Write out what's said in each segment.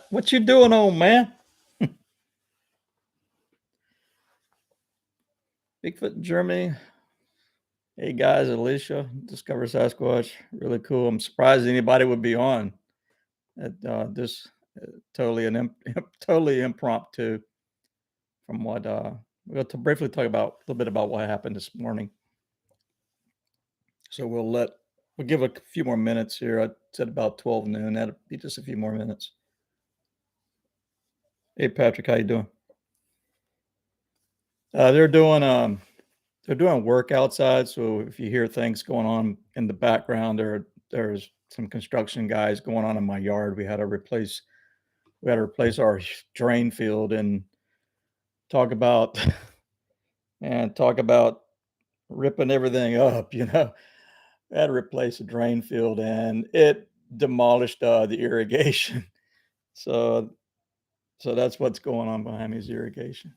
What you doing on, man? Bigfoot in Germany. Hey guys, Alicia, Discover Sasquatch. Really cool. I'm surprised anybody would be on. This totally totally impromptu. From what we'll briefly talk about a little bit about what happened this morning. So we'll give a few more minutes here. I said about 12 noon. That'll be just a few more minutes. Hey Patrick, how you doing? Uh, they're doing um they're doing work outside, so if you hear things going on in the background, there's some construction guys going on in my yard. We had to replace our drain field and talk about and talk about ripping everything up, We had to replace a drain field and it demolished the irrigation. So so that's what's going on behind me is irrigation.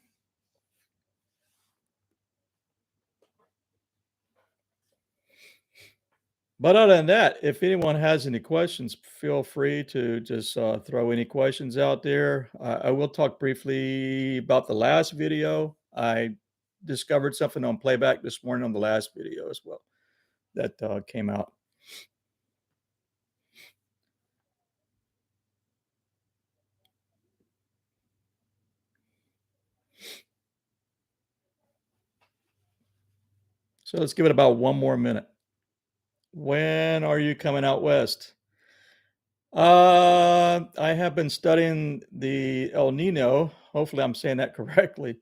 But other than that, if anyone has any questions, feel free to just throw any questions out there. I will talk briefly about the last video. I discovered something on playback this morning on the last video as well that came out. So let's give it about one more minute. When are you coming out west? I have been studying the El Nino. Hopefully, I'm saying that correctly.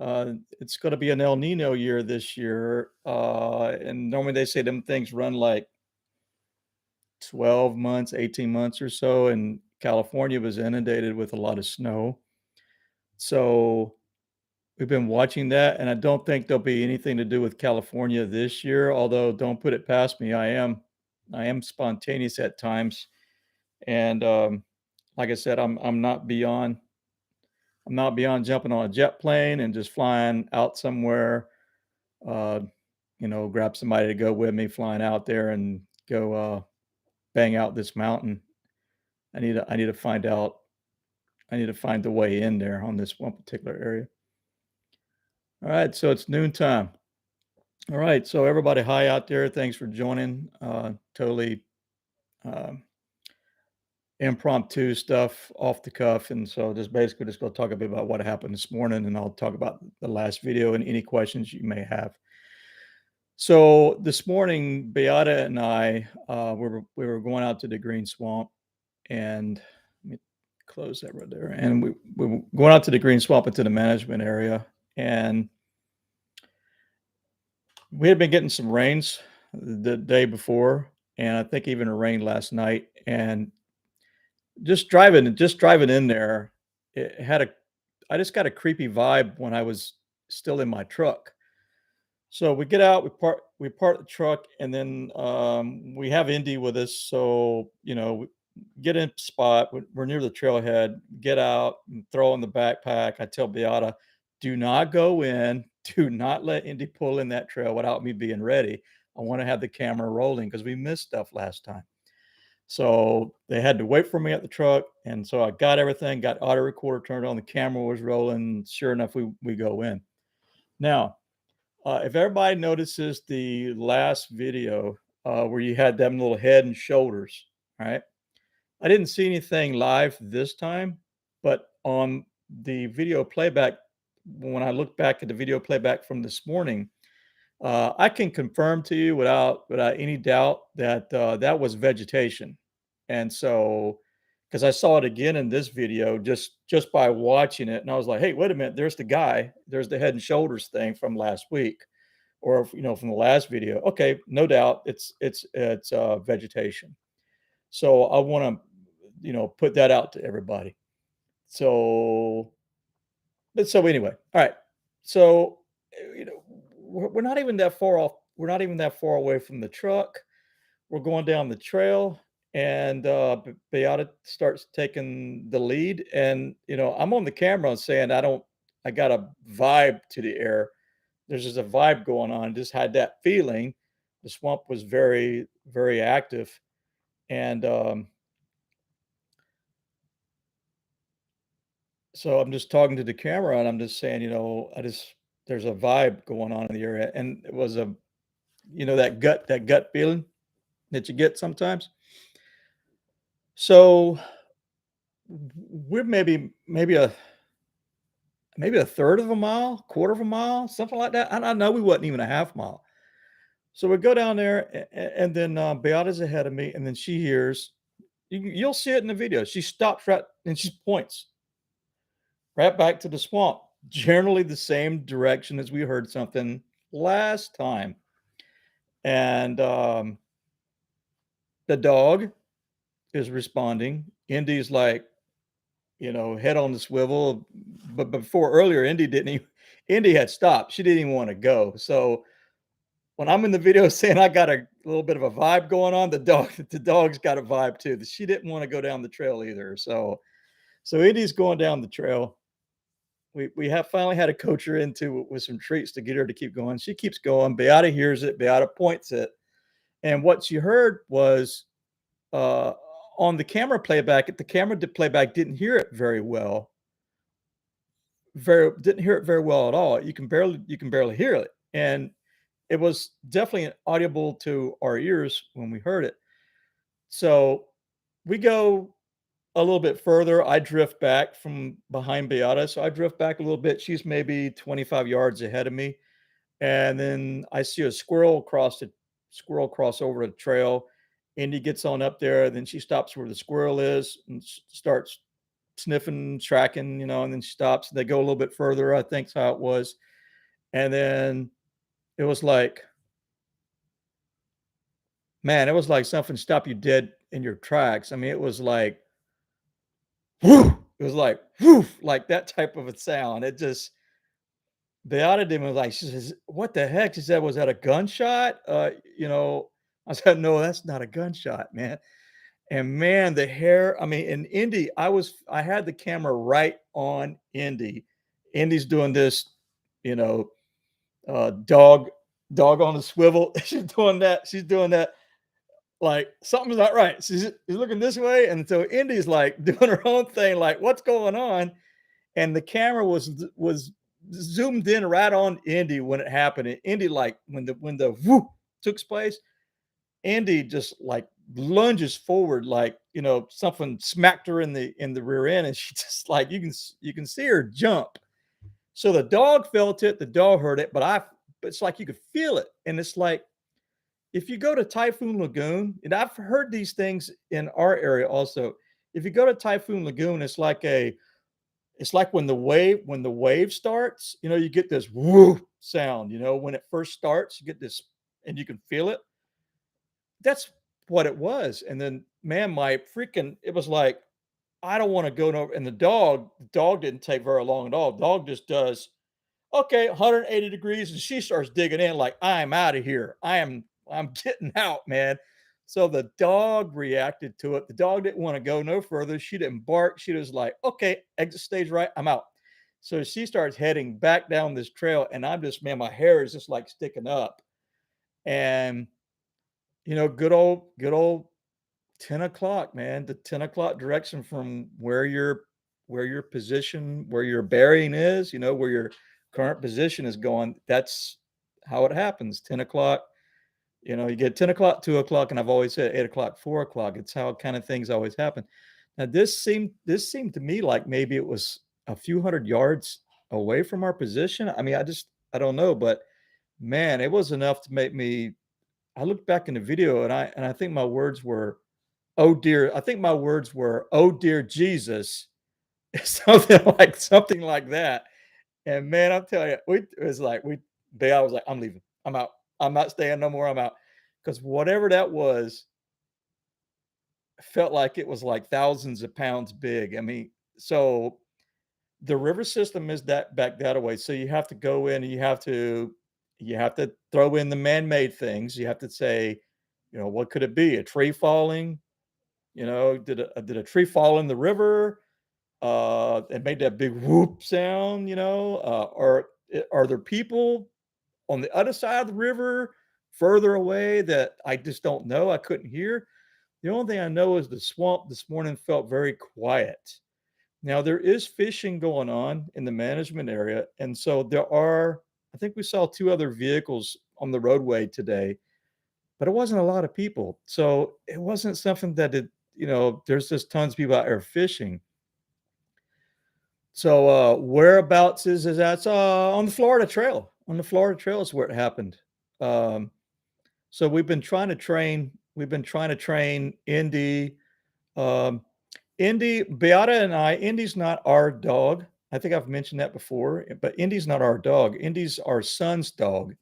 It's going to be an El Nino year this year, and normally they say them things run like 12 months, 18 months or so. And California was inundated with a lot of snow, so we've been watching that. And I don't think there'll be anything to do with California this year. Although, don't put it past me. I am spontaneous at times. And, like I said, I'm not beyond jumping on a jet plane and just flying out somewhere, uh, grab somebody to go with me flying out there and go, bang out this mountain. I need to find out I need to find the way in there on this one particular area. Alright, so it's noontime. Alright, so everybody, hi out there. Thanks for joining. Totally, um impromptu stuff off the cuff. And so just basically just gonna talk a bit about what happened this morning, and I'll talk about the last video and any questions you may have. So this morning, Beata and I, we were going out to the Green Swamp, and let me close that right there. And we were going out to the Green Swamp into the management area, and we had been getting some rains the day before, and I think even a rain last night. And just driving in there, it had a I just got a creepy vibe when I was still in my truck. So we get out, we park the truck, and then, we have Indy with us, so, we get in spot, we're near the trailhead, get out and throw in the backpack. I tell Beata, "Do not go in, do not let Indy pull in that trail without me being ready. I wanna have the camera rolling because we missed stuff last time." So they had to wait for me at the truck, and so I got everything, got auto recorder turned on, the camera was rolling. Sure enough, we go in. Now, if everybody notices the last video where you had them little head and shoulders, right? I didn't see anything live this time, but on the video playback, when I look back at the video playback from this morning, I can confirm to you without any doubt that that was vegetation. And so, because I saw it again in this video just by watching it, and I was like, "Hey, wait a minute! There's the guy. There's the head and shoulders thing from last week, or from the last video." Okay, no doubt, it's vegetation. So I want to put that out to everybody. So so anyway, all right. So, we're not even that far off. We're not even that far away from the truck. We're going down the trail, and Beata starts taking the lead. And I'm on the camera saying I got a vibe to the air. There's just a vibe going on. Just had that feeling. The swamp was very, very active, and So I'm just talking to the camera and I'm just saying, I just there's a vibe going on in the area. And it was that gut feeling that you get sometimes. So we're maybe a third of a mile, quarter of a mile, something like that. I know we wasn't even a half mile. So we go down there, and then Beata's ahead of me, and then she hears. You'll see it in the video. She stops right and she points right back to the swamp, generally the same direction as we heard something last time. And the dog is responding. Indy's like, head on the swivel. But before earlier, Indy had stopped. She didn't even want to go. So when I'm in the video saying I got a little bit of a vibe going on, the dog's got a vibe too. She didn't want to go down the trail either. So Indy's going down the trail. We have finally had to coach her into with some treats to get her to keep going. She keeps going. Beata hears it. Beata points it. And what she heard was uh, on the camera playback. The camera playback didn't hear it very well. Didn't hear it very well at all. You can barely hear it, and it was definitely audible to our ears when we heard it. So we go a little bit further. I drift back from behind Beata, so I drift back a little bit. She's maybe 25 yards ahead of me, and then I see a squirrel cross over a trail. Indy gets on up there, then she stops where the squirrel is and starts sniffing, tracking, and then she stops. They go a little bit further, I think's how it was. And then it was like, man, it was like something stopped you dead in your tracks. I mean, it was like, whoo! It was like, whoo! Like that type of a sound. It just, the auditor was like, she says, "What the heck?" She said, "Was that a gunshot?" I said, "No, that's not a gunshot, man." And man, the hair, I mean, in Indy, I had the camera right on Indy. Indy's doing this, you know, dog on the swivel. She's doing that like something's not right. She's looking this way. And so Indy's like doing her own thing, like, what's going on? And the camera was zoomed in right on Indy when it happened. And Indy, like when the whoop took place, Andy just like lunges forward, like something smacked her in the rear end, and she just like you can see her jump. So the dog felt it, the dog heard it, but it's like you could feel it, and it's like if you go to Typhoon Lagoon, and I've heard these things in our area also. If you go to Typhoon Lagoon, it's like when the wave starts, you get this whoop sound. When it first starts, you get this, and you can feel it. That's what it was, and then, man, it was like, I don't wanna go no and the dog didn't take very long at all. Dog just does, "Okay, 180 degrees," and she starts digging in like, "I'm outta here. I'm getting out, man." So the dog reacted to it. The dog didn't wanna go no further. She didn't bark. She was like, "Okay, exit stage right, I'm out." So she starts heading back down this trail, and I'm just, man, my hair is just, like, sticking up, and, good old 10 o'clock, man. The 10 o'clock direction from where your bearing is, where your current position is going. That's how it happens. 10 o'clock. You get 10 o'clock, 2 o'clock, and I've always said 8 o'clock, 4 o'clock. It's how kind of things always happen. Now this seemed to me like maybe it was a few hundred yards away from our position. I mean, I don't know, but man, it was enough to make me. I looked back in the video and I think my words were, "Oh dear," I think my words were, "Oh dear Jesus," something like that. And man, I'm telling you, it was like I was like, "I'm leaving. I'm out. I'm not staying no more. I'm out." Because whatever that was felt like it was like thousands of pounds big. I mean, so the river system is that back that way. So you have to go in and you have to throw in the man-made things. You have to say, what could it be? A tree falling? Did a tree fall in the river? It made that big whoop sound, or are there people on the other side of the river further away that I just don't know? I couldn't hear. The only thing I know is the swamp this morning felt very quiet. Now there is fishing going on in the management area, and so there are. I think we saw two other vehicles on the roadway today, but it wasn't a lot of people. So it wasn't something that there's just tons of people out there fishing. So whereabouts is that? It's on the Florida Trail. On the Florida Trail is where it happened. Um, so we've been trying to train Indy. Um, Indy, Beata and I, Indy's not our dog. I think I've mentioned that before, but Indy's not our dog. Indy's our son's dog.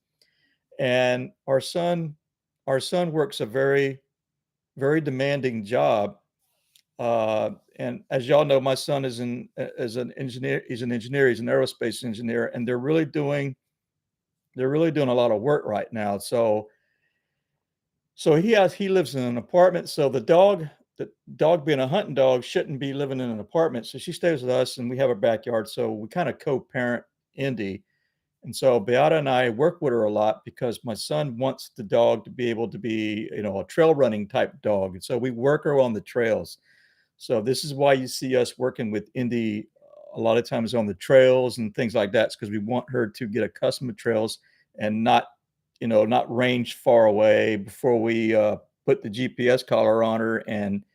And our son works a very, very demanding job. And as y'all know, my son is an engineer. He's an engineer. He's an aerospace engineer, and they're really doing a lot of work right now. So he lives in an apartment. So the dog being a hunting dog shouldn't be living in an apartment. So she stays with us, and we have a backyard. So we kind of co-parent Indy. And so Beata and I work with her a lot because my son wants the dog to be able to be, a trail running type dog. And so we work her on the trails. So this is why you see us working with Indy a lot of times on the trails and things like that. It's because we want her to get accustomed to trails and not range far away before we put the GPS collar on her and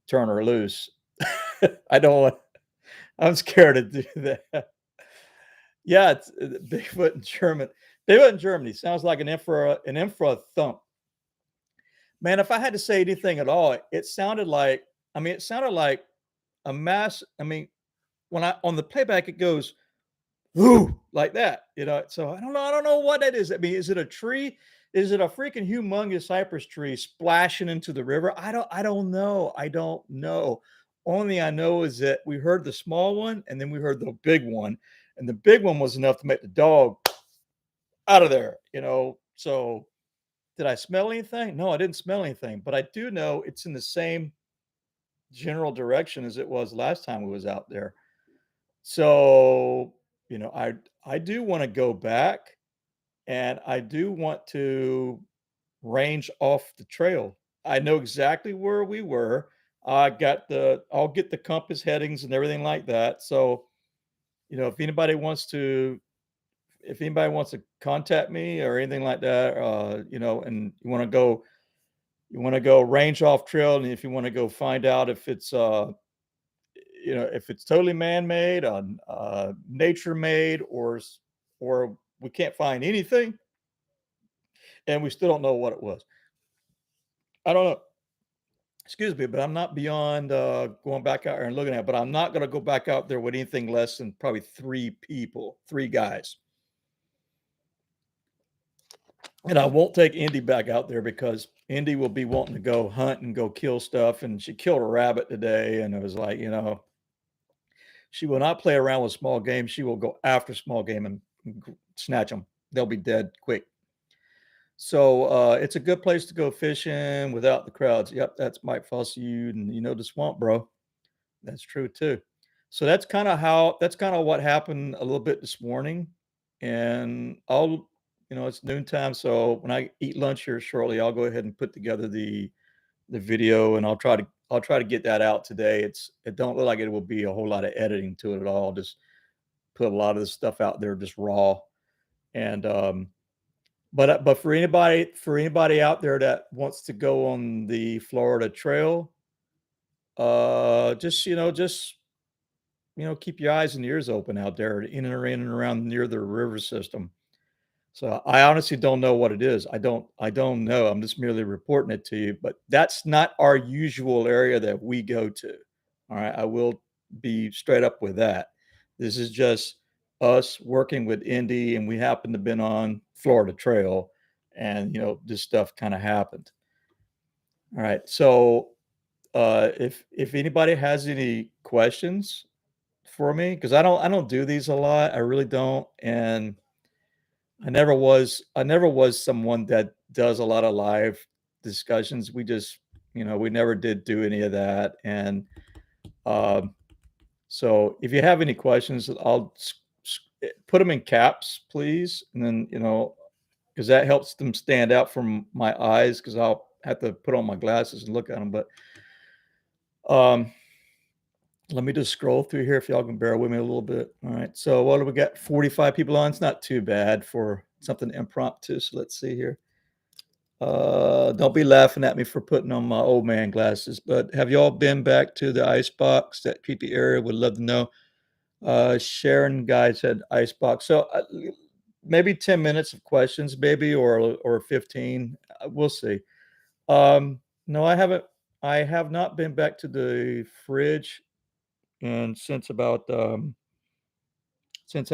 turn her loose. I don't want, I'm scared to do that. Yeah, it's Bigfoot in German. Bigfoot in Germany sounds like an infra thump. Man, if I had to say anything at all, it sounded like a mass. I mean, when I on the playback, it goes whoo like that. So I don't know what that is. I mean, is it a tree? Is it a freaking humongous cypress tree splashing into the river? I don't know. I don't know. Only I know is that we heard the small one and then we heard the big one. And the big one was enough to make the dog out of there. So did I smell anything? No, I didn't smell anything, but I do know it's in the same general direction as it was last time we was out there. So, I do want to go back and I do want to range off the trail. I know exactly where we were. I'll get the compass headings and everything like that. So, if anybody wants to contact me or anything like that, and you want to go range off trail, and if you want to go find out if it's totally man-made, nature-made, or we can't find anything, and we still don't know what it was. I don't know. Excuse me, but I'm not beyond going back out there and looking at it. But I'm not going to go back out there with anything less than probably three people, three guys. And I won't take Indy back out there because Indy will be wanting to go hunt and go kill stuff. And she killed a rabbit today. And it was like, she will not play around with small game. She will go after small game and snatch them. They'll be dead quick. So it's a good place to go fishing without the crowds. Yep, that's Mike Fossey and the swamp, bro. That's true too. So that's kind of what happened a little bit this morning. And it's noontime. So when I eat lunch here shortly, I'll go ahead and put together the video, and I'll try to get that out today. It don't look like it will be a whole lot of editing to it at all. Just put a lot of the stuff out there just raw. And but for anybody out there that wants to go on the Florida Trail, just keep your eyes and ears open out there in and around near the river system. So I honestly don't know what it is. I don't know. I'm just merely reporting it to you, but that's not our usual area that we go to. All right. I will be straight up with that. This is just us working with Indy, and we happened to been on Florida Trail, and this stuff kind of happened. All right. So if anybody has any questions for me, because I don't do these a lot. I really don't. And I never was someone that does a lot of live discussions. We never did do any of that. And um, so if you have any questions, put them in caps, please. And then, because that helps them stand out from my eyes, because I'll have to put on my glasses and look at them. But um, Let me just scroll through here if y'all can bear with me a little bit. All right. So what do we got? 45 people on. It's not too bad for something impromptu. So let's see here. Don't be laughing at me for putting on my old man glasses, but have y'all been back to the ice box, that creepy area? Would love to know. Sharon guy said ice box. So maybe 10 minutes of questions, maybe, or 15. We'll see. No, I haven't. I have not been back to the fridge and since I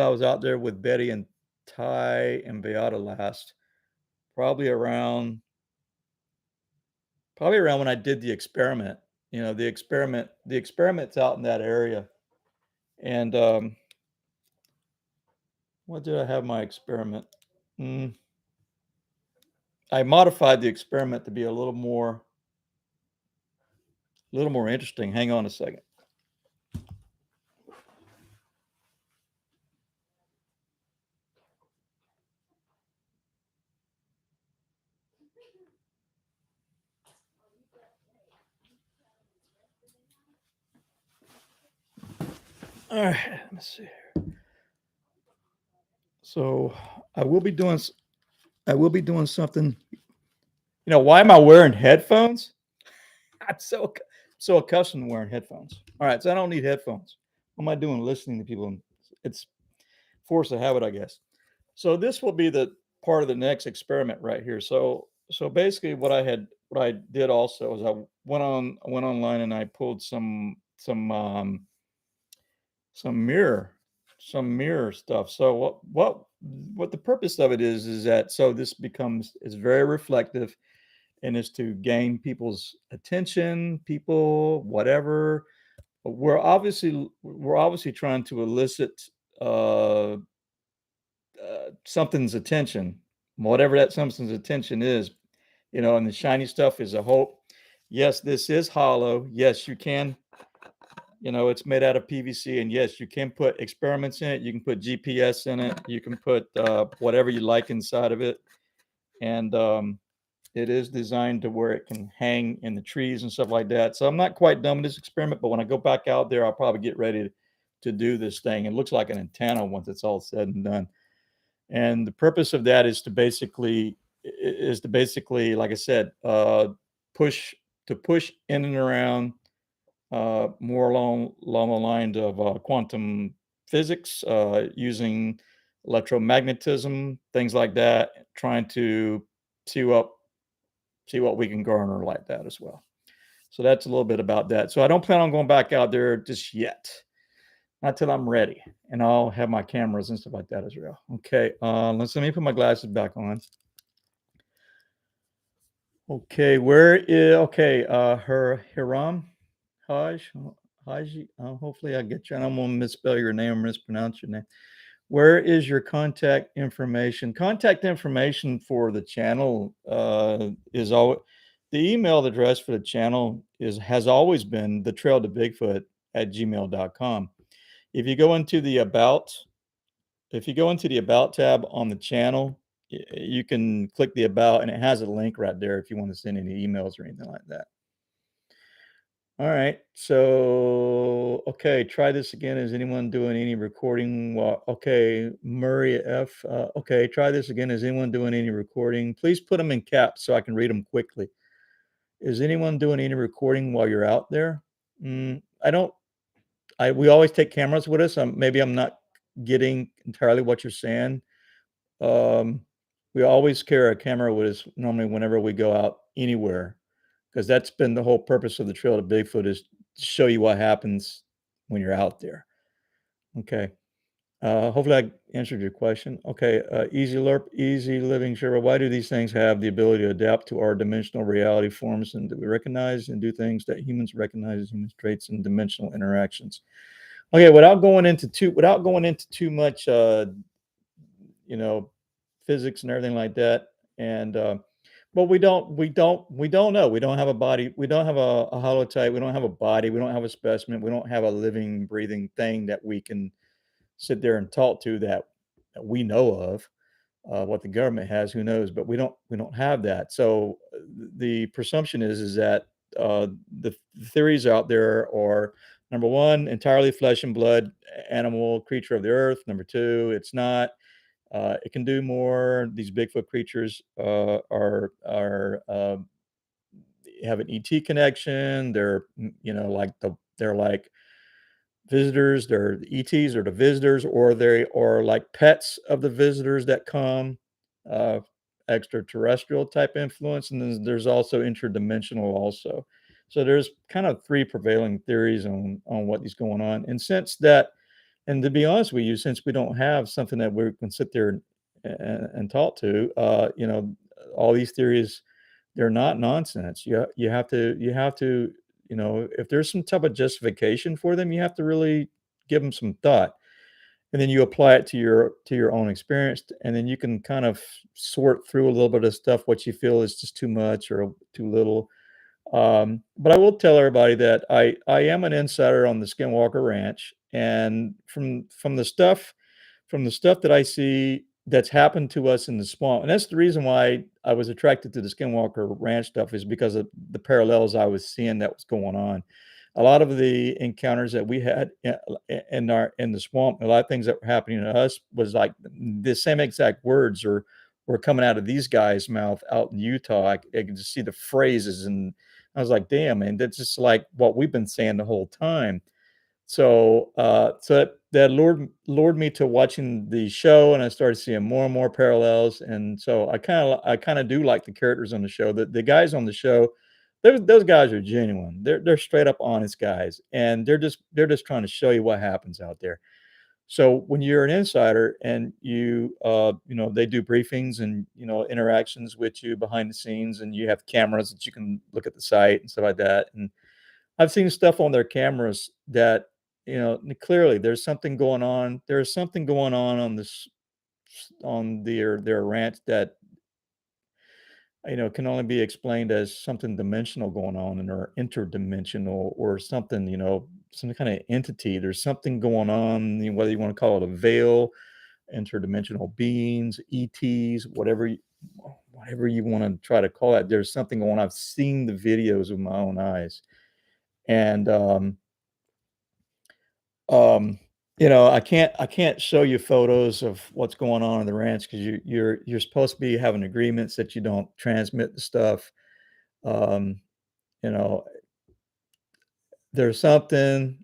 was out there with Betty and Ty and Beata last, probably around probably around when I did the experiment. The experiment's out in that area. And what did I have my experiment? Mm, I modified the experiment to be a little more interesting. Hang on a second. All right, let me see. So I will be doing I will be doing something. Why am I wearing headphones? I'm so accustomed to wearing headphones. All right, so I don't need headphones. What am I doing listening to people? It's force of habit, I guess. So this will be the part of the next experiment right here. So basically, what I did also is I went online and I pulled some mirror some mirror stuff. So what the purpose of it is that so this becomes is very reflective and is to gain people's attention, people, whatever. We're obviously trying to elicit uh, something's attention, whatever that something's attention is, and the shiny stuff is a hope. Yes, this is hollow. Yes, you can, it's made out of PVC, and yes, you can put experiments in it. You can put GPS in it. You can put whatever you like inside of it, and it is designed to where it can hang in the trees and stuff like that. So I'm not quite done with this experiment, but when I go back out there, I'll probably get ready to do this thing. It looks like an antenna once it's all said and done. And the purpose of that is to basically, like I said, push push in and around more along the lines of quantum physics, using electromagnetism, things like that, trying to see what see what we can garner like that as well. So that's a little bit about that. So I don't plan on going back out there just yet, not till I'm ready, and I'll have my cameras and stuff like that as well. Okay, let me put my glasses back on. Okay, her Hiram Haj Haji. Hopefully, I get you. I don't want to misspell your name or mispronounce your name. Where is your contact information? Contact information for the channel is all. The email address for the channel has always been the trail to Bigfoot at gmail.com. If you go into the about, if you go into the about tab on the channel, you can click the about and it has a link right there if you want to send any emails or anything like that. All right. So, okay, try this again. Is anyone doing any recording? Okay, Murray F. Okay, try this again. Is anyone doing any recording? Please put them in caps so I can read them quickly. Is anyone doing any recording while you're out there? I don't. We always take cameras with us. Maybe I'm not getting entirely what you're saying. Um, we always carry a camera with us normally whenever we go out anywhere, because that's been the whole purpose of the Trail to Bigfoot is to show you what happens when you're out there. Okay. Hopefully I answered your question. Okay. Easy Lerp, easy living sure. Why do these things have the ability to adapt to our dimensional reality forms and do we recognize and do things that humans recognize as human traits and dimensional interactions? Okay, without going into too much you know, physics and everything like that. And but we don't know. We don't have a body. We don't have a holotype. We don't have a body. We don't have a specimen. We don't have a living, breathing thing that we can sit there and talk to that we know of. What the government has, who knows? But we don't have that. So the presumption is that the theories out there are Number one, entirely flesh and blood animal, creature of the earth. Number two, it's not. It can do more. These Bigfoot creatures are have an ET connection. They're they're like visitors. They're the ETs or the visitors, or they are like pets of the visitors that come. Uh, Extraterrestrial type influence, and then there's also interdimensional also. So there's kind of three prevailing theories on what is going on. And since that, and to be honest with you, since we don't have something that we can sit there and talk to, all these theories, they're not nonsense. You have to, if there's some type of justification for them, you have to really give them some thought, and then you apply it to your own experience, and then you can kind of sort through a little bit of stuff, what you feel is just too much or too little. But I will tell everybody that I am an insider on the Skinwalker Ranch, and from the stuff that I see that's happened to us in the swamp, and that's the reason why I was attracted to the Skinwalker Ranch stuff, is because of the parallels I was seeing that was going on. A lot of the encounters that we had in the swamp, a lot of things that were happening to us was like the same exact words were coming out of these guys' mouth out in Utah. I could just see the phrases, and I was like, "Damn, man, that's just like what we've been saying the whole time." So that lured me to watching the show, and I started seeing more and more parallels, and so I kinda do like the characters on the show. The guys on the show, those guys are genuine. They're straight up honest guys, and they're just trying to show you what happens out there. So when you're an insider and they do briefings and, interactions with you behind the scenes, and you have cameras that you can look at the site and stuff like that, and I've seen stuff on their cameras that, clearly there's something going on. There's something going on this on their ranch that, can only be explained as something dimensional going on and or interdimensional or something, some kind of entity. There's something going on, whether you want to call it a veil, interdimensional beings, ETs, whatever you want to try to call it. There's something going on. I've seen the videos with my own eyes. And Um, I can't show you photos of what's going on in the ranch because you're supposed to be having agreements that you don't transmit the stuff. Um, you know, there's something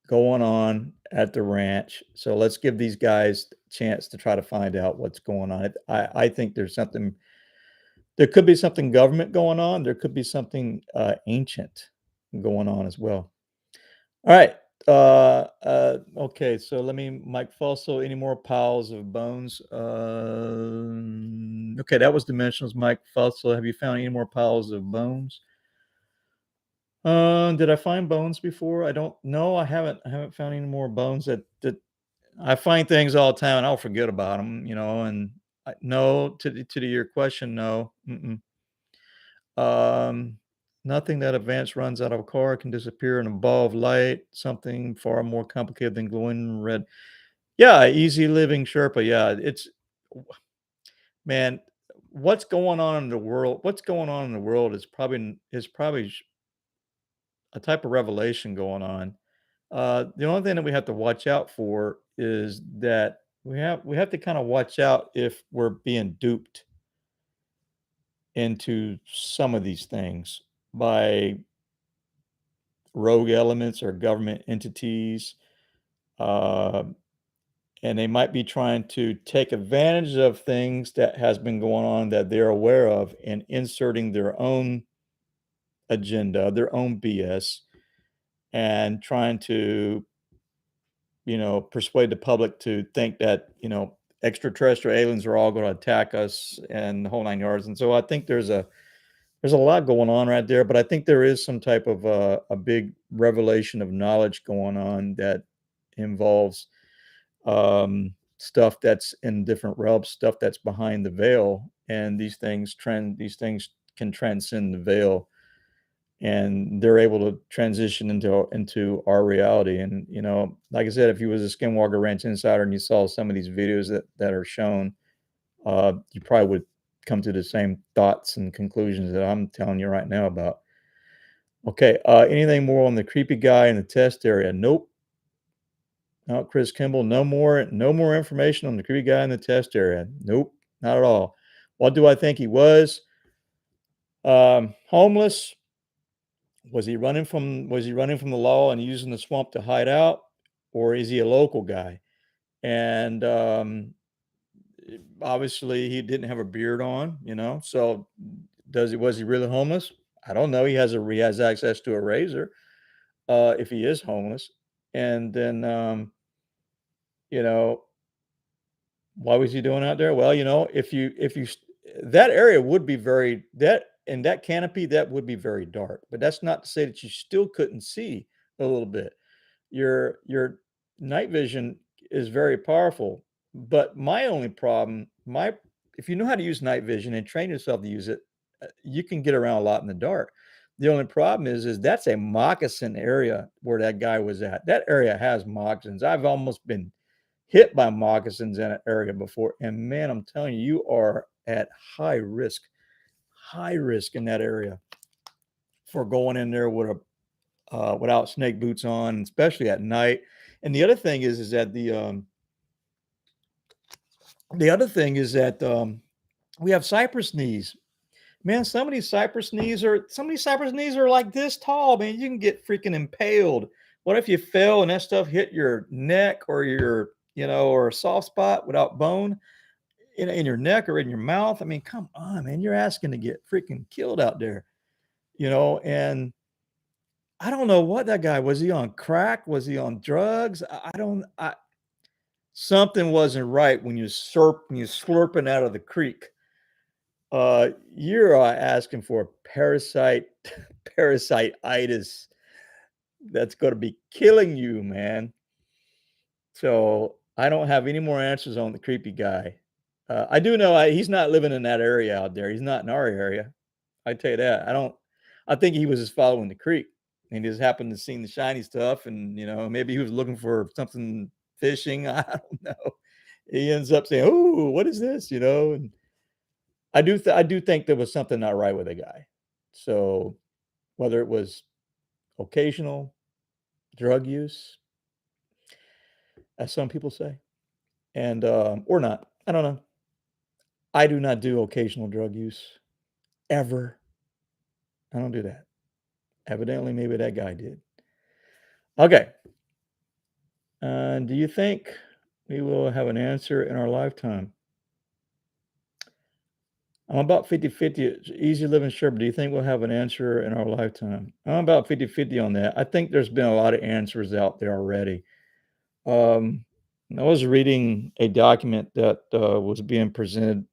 going on at the ranch, so let's give these guys a chance to try to find out what's going on. I think there could be something government going on. There could be something ancient going on as well. All right. Okay, so let me Mike Fossil, any more piles of bones? Okay, that was dimensionals. Mike Fossil, have you found any more piles of bones? Did I find bones before? I don't know. I haven't found any more bones that I find things all the time and I'll forget about them, and no, to your question, no. Mm-mm. Um, Nothing that advanced runs out of a car can disappear in a ball of light, something far more complicated than glowing red. Yeah, easy living Sherpa. Yeah, man, what's going on in the world is probably a type of revelation going on. The only thing that we have to watch out for is that we have to kind of watch out if we're being duped into some of these things by rogue elements or government entities, uh, and they might be trying to take advantage of things that has been going on that they're aware of and inserting their own agenda, their own BS, and trying to, persuade the public to think that, extraterrestrial aliens are all going to attack us and the whole nine yards. And so I think there's a lot going on right there, but I think there is some type of a big revelation of knowledge going on that involves stuff that's in different realms, stuff that's behind the veil, and these things can transcend the veil, and they're able to transition into our reality. And like I said, if you was a Skinwalker Ranch insider and you saw some of these videos that are shown, you probably would come to the same thoughts and conclusions that I'm telling you right now about. Okay, anything more on the creepy guy in the test area? Nope. No, Chris Kimball, no more information on the creepy guy in the test area. Nope, not at all. What do I think he was? Homeless. Was he running from the law and using the swamp to hide out, or is he a local guy? And obviously he didn't have a beard on, so does he was he really homeless? I don't know. He has access to a razor, if he is homeless. And then you know, why was he doing out there? Well, that area would be very that in that canopy, that would be very dark, but that's not to say that you still couldn't see a little bit. Your night vision is very powerful, but my only problem, my if you know how to use night vision and train yourself to use it, you can get around a lot in the dark. The only problem is that's a moccasin area where that guy was at. That area has moccasins. I've almost been hit by moccasins in an area before, and man, I'm telling you, you are at high risk in that area for going in there without snake boots on, especially at night. And the other thing is that we have cypress knees. Man, some of these cypress knees are like this tall, man. You can get freaking impaled. What if you fell and that stuff hit your neck or or a soft spot without bone in your neck or in your mouth? I mean, come on, man. You're asking to get freaking killed out there, and I don't know what that guy was. He on crack? Was he on drugs? I don't. Something wasn't right when you slurping out of the creek. You're asking for a parasititis that's going to be killing you, man. So I don't have any more answers on the creepy guy. I do know he's not living in that area out there. He's not in our area. I tell you that. I don't. I think he was just following the creek, and he just happened to see the shiny stuff, and maybe he was looking for something fishing. I don't know. He ends up saying, "Oh, what is this?" And I do think there was something not right with the guy. So whether it was occasional drug use, as some people say, and or not, I don't know. I do not do occasional drug use ever. I don't do that. Evidently, maybe that guy did. Okay. Do you think we will have an answer in our lifetime? I'm about 50-50. It's easy living, sure, but do you think we'll have an answer in our lifetime? I'm about 50-50 on that. I think there's been a lot of answers out there already. Um, I was reading a document that was being presented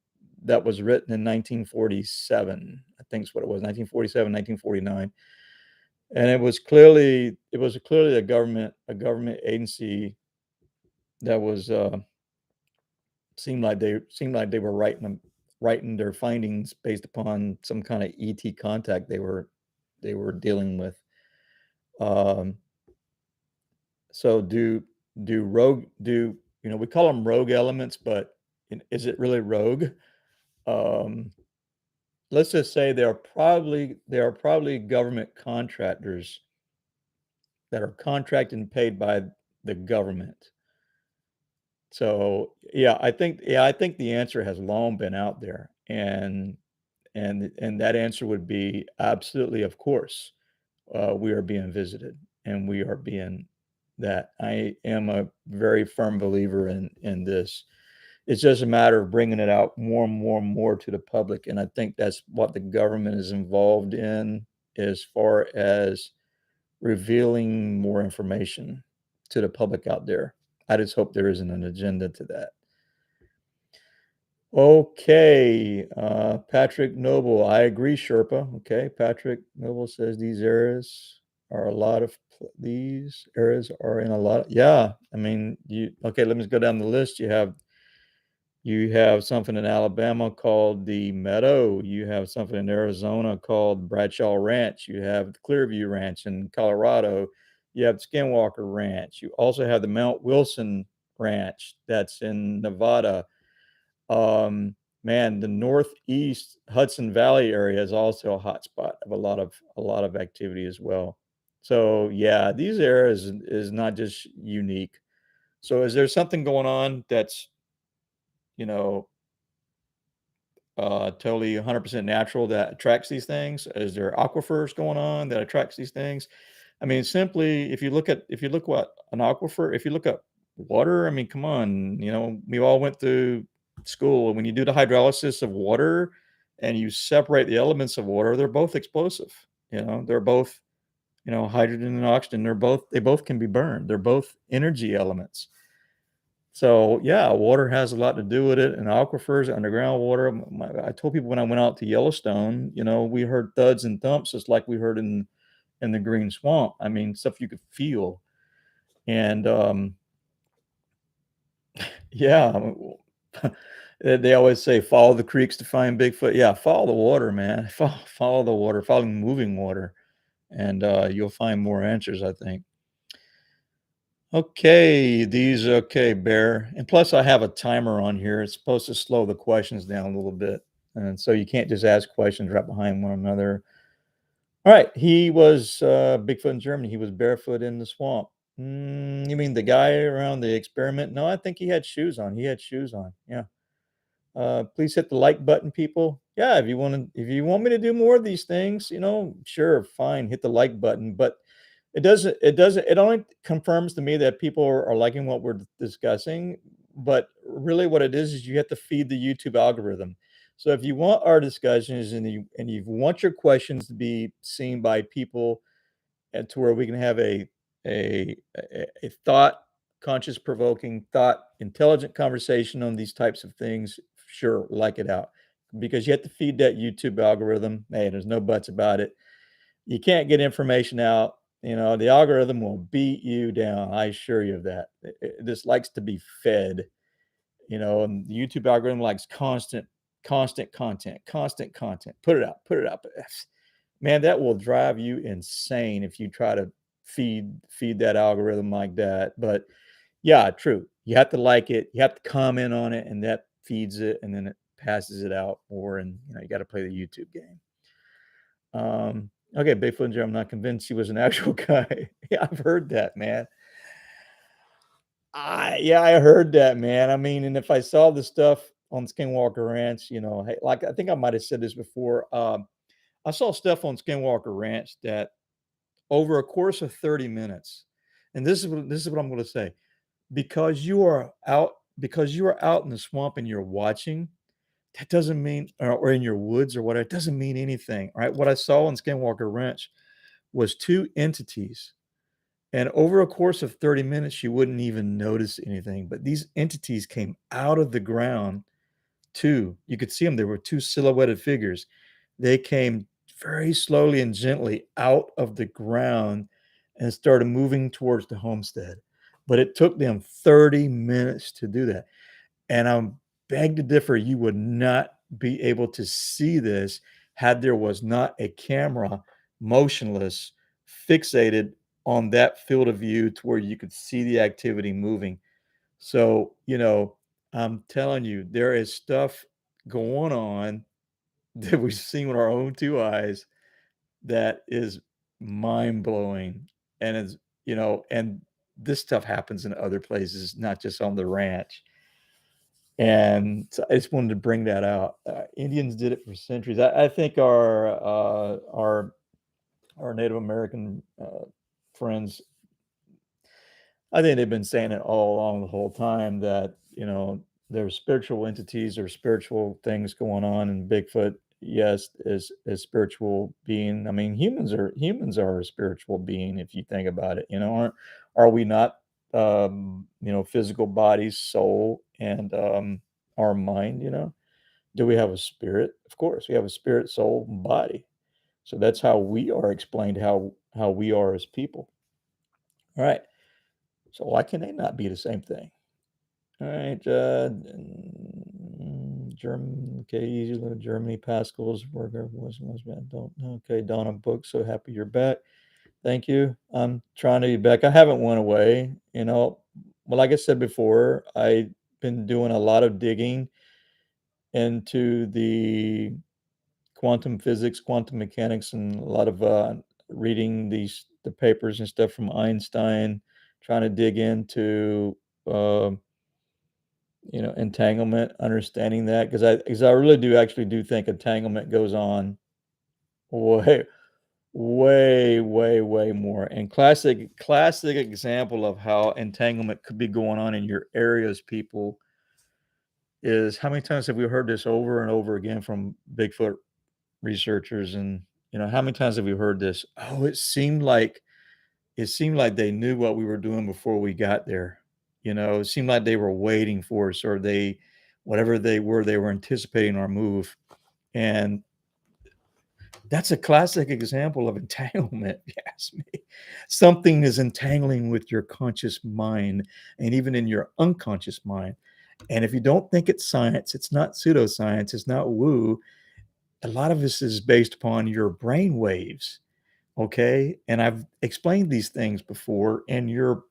that was written in 1947. I think is what it was, 1947, 1949. And it was clearly a government agency that was seemed like they were writing their findings based upon some kind of ET contact they were dealing with. Um, so we call them rogue elements, but is it really rogue? Um, let's just say there are probably government contractors that are contracted and paid by the government. So yeah, I think the answer has long been out there, and that answer would be absolutely, of course. We are being visited, and we are being that. I am a very firm believer in this. It's just a matter of bringing it out more and more and more to the public, and I think that's what the government is involved in as far as revealing more information to the public out there. I just hope there isn't an agenda to that. Okay, Patrick Noble, I agree, Sherpa. Okay, Patrick Noble says these areas are in a lot. Yeah, I mean, okay, let me go down the list. You have something in Alabama called the Meadow. You have something in Arizona called Bradshaw Ranch. You have the Clearview Ranch in Colorado. You have Skinwalker Ranch. You also have the Mount Wilson Ranch that's in Nevada. Um, man, the northeast Hudson Valley area is also a hot spot of a lot of activity as well. So, yeah, these areas is not just unique. So is there something going on that's, you know, totally 100% natural that attracts these things? Is there aquifers going on that attracts these things? I mean, simply, if you look what an aquifer, if you look at water, I mean, come on, we all went through school. When you do the hydrolysis of water and you separate the elements of water, they're both explosive. They're both, hydrogen and oxygen. They both can be burned. They're both energy elements. So, yeah, water has a lot to do with it, and aquifers, underground water. I told people when I went out to Yellowstone, we heard thuds and thumps just like we heard in the green swamp. I mean, stuff you could feel. And yeah, they always say follow the creeks to find Bigfoot. Yeah, follow the water, man. Follow the water, follow moving water, and you'll find more answers, I think. Okay, Bear. And plus, I have a timer on here. It's supposed to slow the questions down a little bit. And so you can't just ask questions right behind one another. All right. He was Bigfoot in Germany. He was barefoot in the swamp. You mean the guy around the experiment? No, I think he had shoes on. He had shoes on. Yeah. Please hit the like button, people. Yeah, if you want me to do more of these things, sure, fine, hit the like button. But it only confirms to me that people are liking what we're discussing. But really, what it is you have to feed the YouTube algorithm. So if you want our discussions and you want your questions to be seen by people and to where we can have a thought conscious provoking thought intelligent conversation on these types of things, sure, like it out, because you have to feed that YouTube algorithm. Hey, there's no buts about it. You can't get information out. The algorithm will beat you down, I assure you of that. This likes to be fed. And the YouTube algorithm likes constant content. Put it out. But man, that will drive you insane if you try to feed that algorithm like that. But yeah, true. You have to like it, you have to comment on it, and that feeds it, and then it passes it out more, and you got to play the YouTube game. Okay, Bigfoot and Joe, I'm not convinced he was an actual guy. Yeah, I've heard that, man. I heard that, man. I mean, and if I saw the stuff on Skinwalker Ranch, hey, like I think I might have said this before. I saw stuff on Skinwalker Ranch that over a course of 30 minutes, and this is what I'm going to say. Because you are out in the swamp and you're watching, that doesn't mean, or in your woods or whatever, it doesn't mean anything. Right? What I saw on Skinwalker Ranch was two entities. And over a course of 30 minutes, you wouldn't even notice anything. But these entities came out of the ground too. You could see them. There were two silhouetted figures. They came very slowly and gently out of the ground and started moving towards the homestead. But it took them 30 minutes to do that. And I'm beg to differ, you would not be able to see this had there was not a camera motionless, fixated on that field of view to where you could see the activity moving. So, I'm telling you, there is stuff going on that we've seen with our own two eyes that is mind blowing. And and this stuff happens in other places, not just on the ranch. And so I just wanted to bring that out. Indians did it for centuries. I think our Native American friends, I think they've been saying it all along the whole time that there's spiritual entities or spiritual things going on, and Bigfoot, yes, is spiritual being. I mean, humans are a spiritual being if you think about it. Are we not? Physical bodies, soul, and our mind. Do we have a spirit? Of course, we have a spirit, soul, and body. So that's how we are explained how we are as people. All right. So why can they not be the same thing? All right. German. Okay. Easy little Germany. Pascal's burger was bad. Don't. Okay. Donna Book. So happy you're back. Thank you. I'm trying to be back. I haven't went away. Well, like I said before, I've been doing a lot of digging into the quantum physics, quantum mechanics, and a lot of reading the papers and stuff from Einstein, trying to dig into uh, entanglement, understanding that because I really do actually do think entanglement goes on way, way, way, way more. And classic example of how entanglement could be going on in your areas, people, is how many times have we heard this over and over again from Bigfoot researchers? And how many times have we heard this? Oh, it seemed like they knew what we were doing before we got there. It seemed like they were waiting for us, or whatever they were anticipating our move. And that's a classic example of entanglement, if you ask me. Something is entangling with your conscious mind and even in your unconscious mind. And if you don't think it's science, it's not pseudoscience, it's not woo. A lot of this is based upon your brain waves. Okay. And I've explained these things before, and your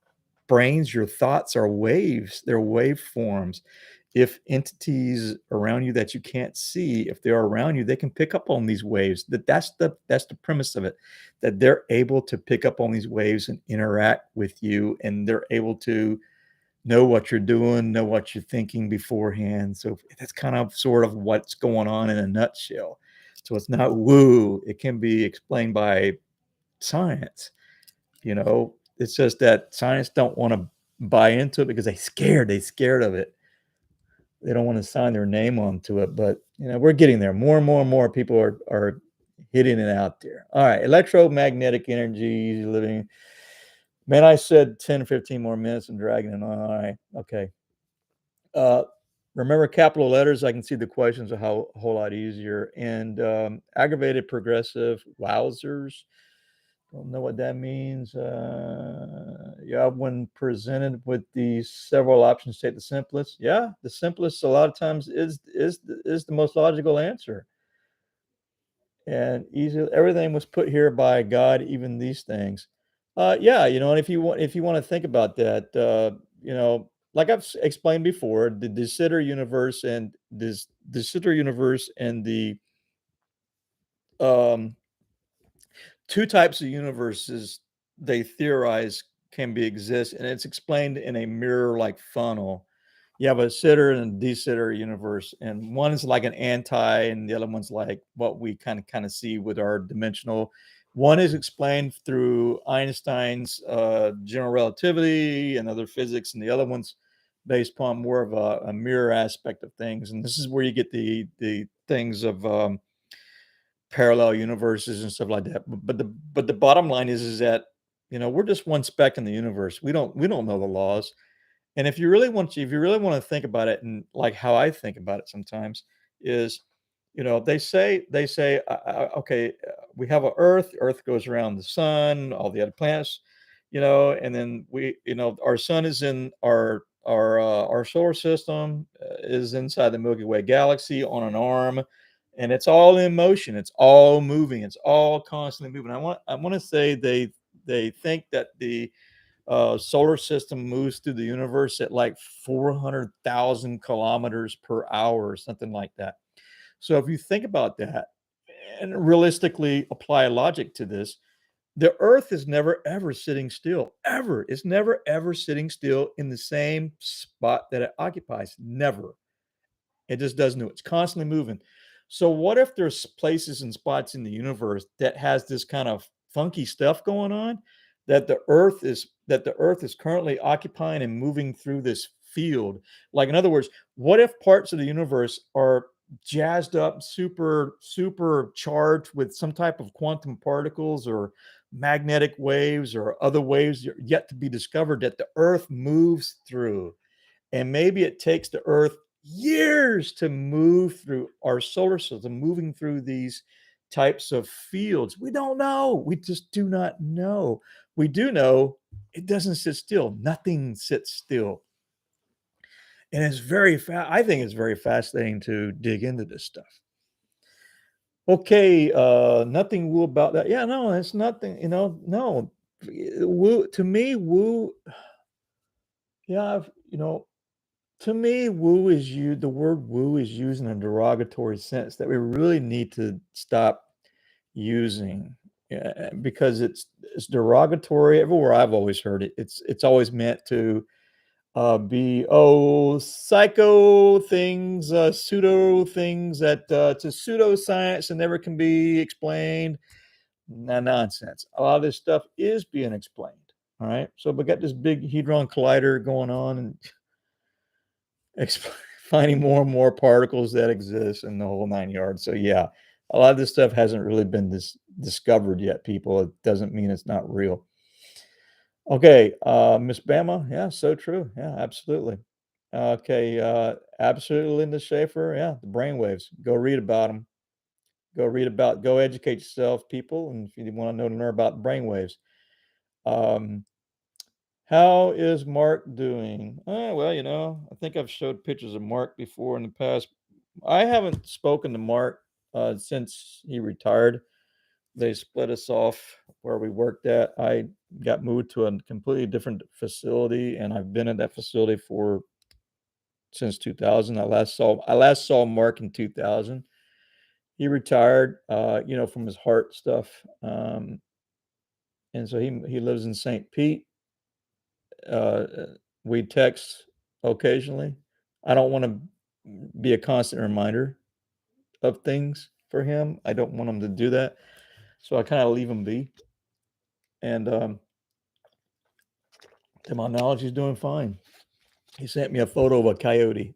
brains, your thoughts are waves, they're waveforms. If entities around you that you can't see, if they're around you, they can pick up on these waves. That's the premise of it, that they're able to pick up on these waves and interact with you, and they're able to know what you're doing, know what you're thinking beforehand. So that's kind of sort of what's going on in a nutshell. So it's not woo. It can be explained by science. It's just that science don't want to buy into it because they scared of it. They don't want to sign their name onto it. But we're getting there. More and more and more people are hitting it out there. All right, electromagnetic energy living. Man, I said 10 or 15 more minutes and dragging it on. All right, okay. uh Remember capital letters, I can see the questions a whole lot easier. And aggravated progressive, wowzers. Don't know what that means. Yeah, when presented with the several options, take the simplest. Yeah, the simplest a lot of times is the most logical answer. And easy, everything was put here by God, even these things. Yeah, and if you want to think about that, like I've explained before, the De Sitter universe and the um two types of universes they theorize can be exist, and it's explained in a mirror-like funnel. You have a sitter and a de-sitter universe, and one is like an anti, and the other one's like what we kind of see with our dimensional. One is explained through Einstein's general relativity and other physics, and the other one's based upon more of a mirror aspect of things. And this is where you get the things of parallel universes and stuff like that. But the bottom line is that we're just one speck in the universe. We don't know the laws. And if you really want to think about it, and like how I think about it sometimes is, they say okay, we have a Earth. Earth goes around the sun, all the other planets, and then our sun is in our solar system, is inside the Milky Way galaxy on an arm, and it's all in motion. It's all moving. It's all constantly moving. I want to say they think that the solar system moves through the universe at like 400,000 kilometers per hour or something like that. So if you think about that and realistically apply logic to this, the earth is never ever sitting still. Ever. It's never ever sitting still in the same spot that it occupies. Never. It just doesn't do it. It's constantly moving. So what if there's places and spots in the universe that has this kind of funky stuff going on, that the earth is currently occupying and moving through this field? Like, in other words, what if parts of the universe are jazzed up, super charged with some type of quantum particles or magnetic waves or other waves yet to be discovered that the earth moves through? And maybe it takes the Earth years to move through our solar system, moving through these types of fields. We don't know. We just do not know. We do know it doesn't sit still. Nothing sits still. And I think it's very fascinating to dig into this stuff. Okay, nothing woo about that. Yeah, no, it's nothing, no. Woo to me, woo, yeah, To me, woo is you the word woo is used in a derogatory sense that we really need to stop using, because it's derogatory everywhere I've always heard it. It's always meant to, be, oh, psycho things, pseudo things that, it's a pseudoscience and never can be explained. Nonsense. A lot of this stuff is being explained, all right? So we got this big hadron collider going on and exp finding more and more particles that exist in the whole 9 yards. So, yeah, a lot of this stuff hasn't really been discovered yet, people. It doesn't mean it's not real. Okay, Miss Bama, yeah, so true. Yeah, absolutely. Okay, absolutely, Linda Schaefer, yeah, the brainwaves. Go read about them. Go educate yourself, people, and if you wanna know more about brainwaves. Um, how is Mark doing? Well, I think I've showed pictures of Mark before in the past. I haven't spoken to Mark, since he retired. They split us off where we worked at. I got moved to a completely different facility, and I've been at that facility for since 2000. I last saw Mark in 2000. He retired, from his heart stuff, and so he lives in St. Pete. Uh, we text occasionally. I don't want to be a constant reminder of things for him. I don't want him to do that, so I kind of leave him be. And to my knowledge, he's doing fine. He sent me a photo of a coyote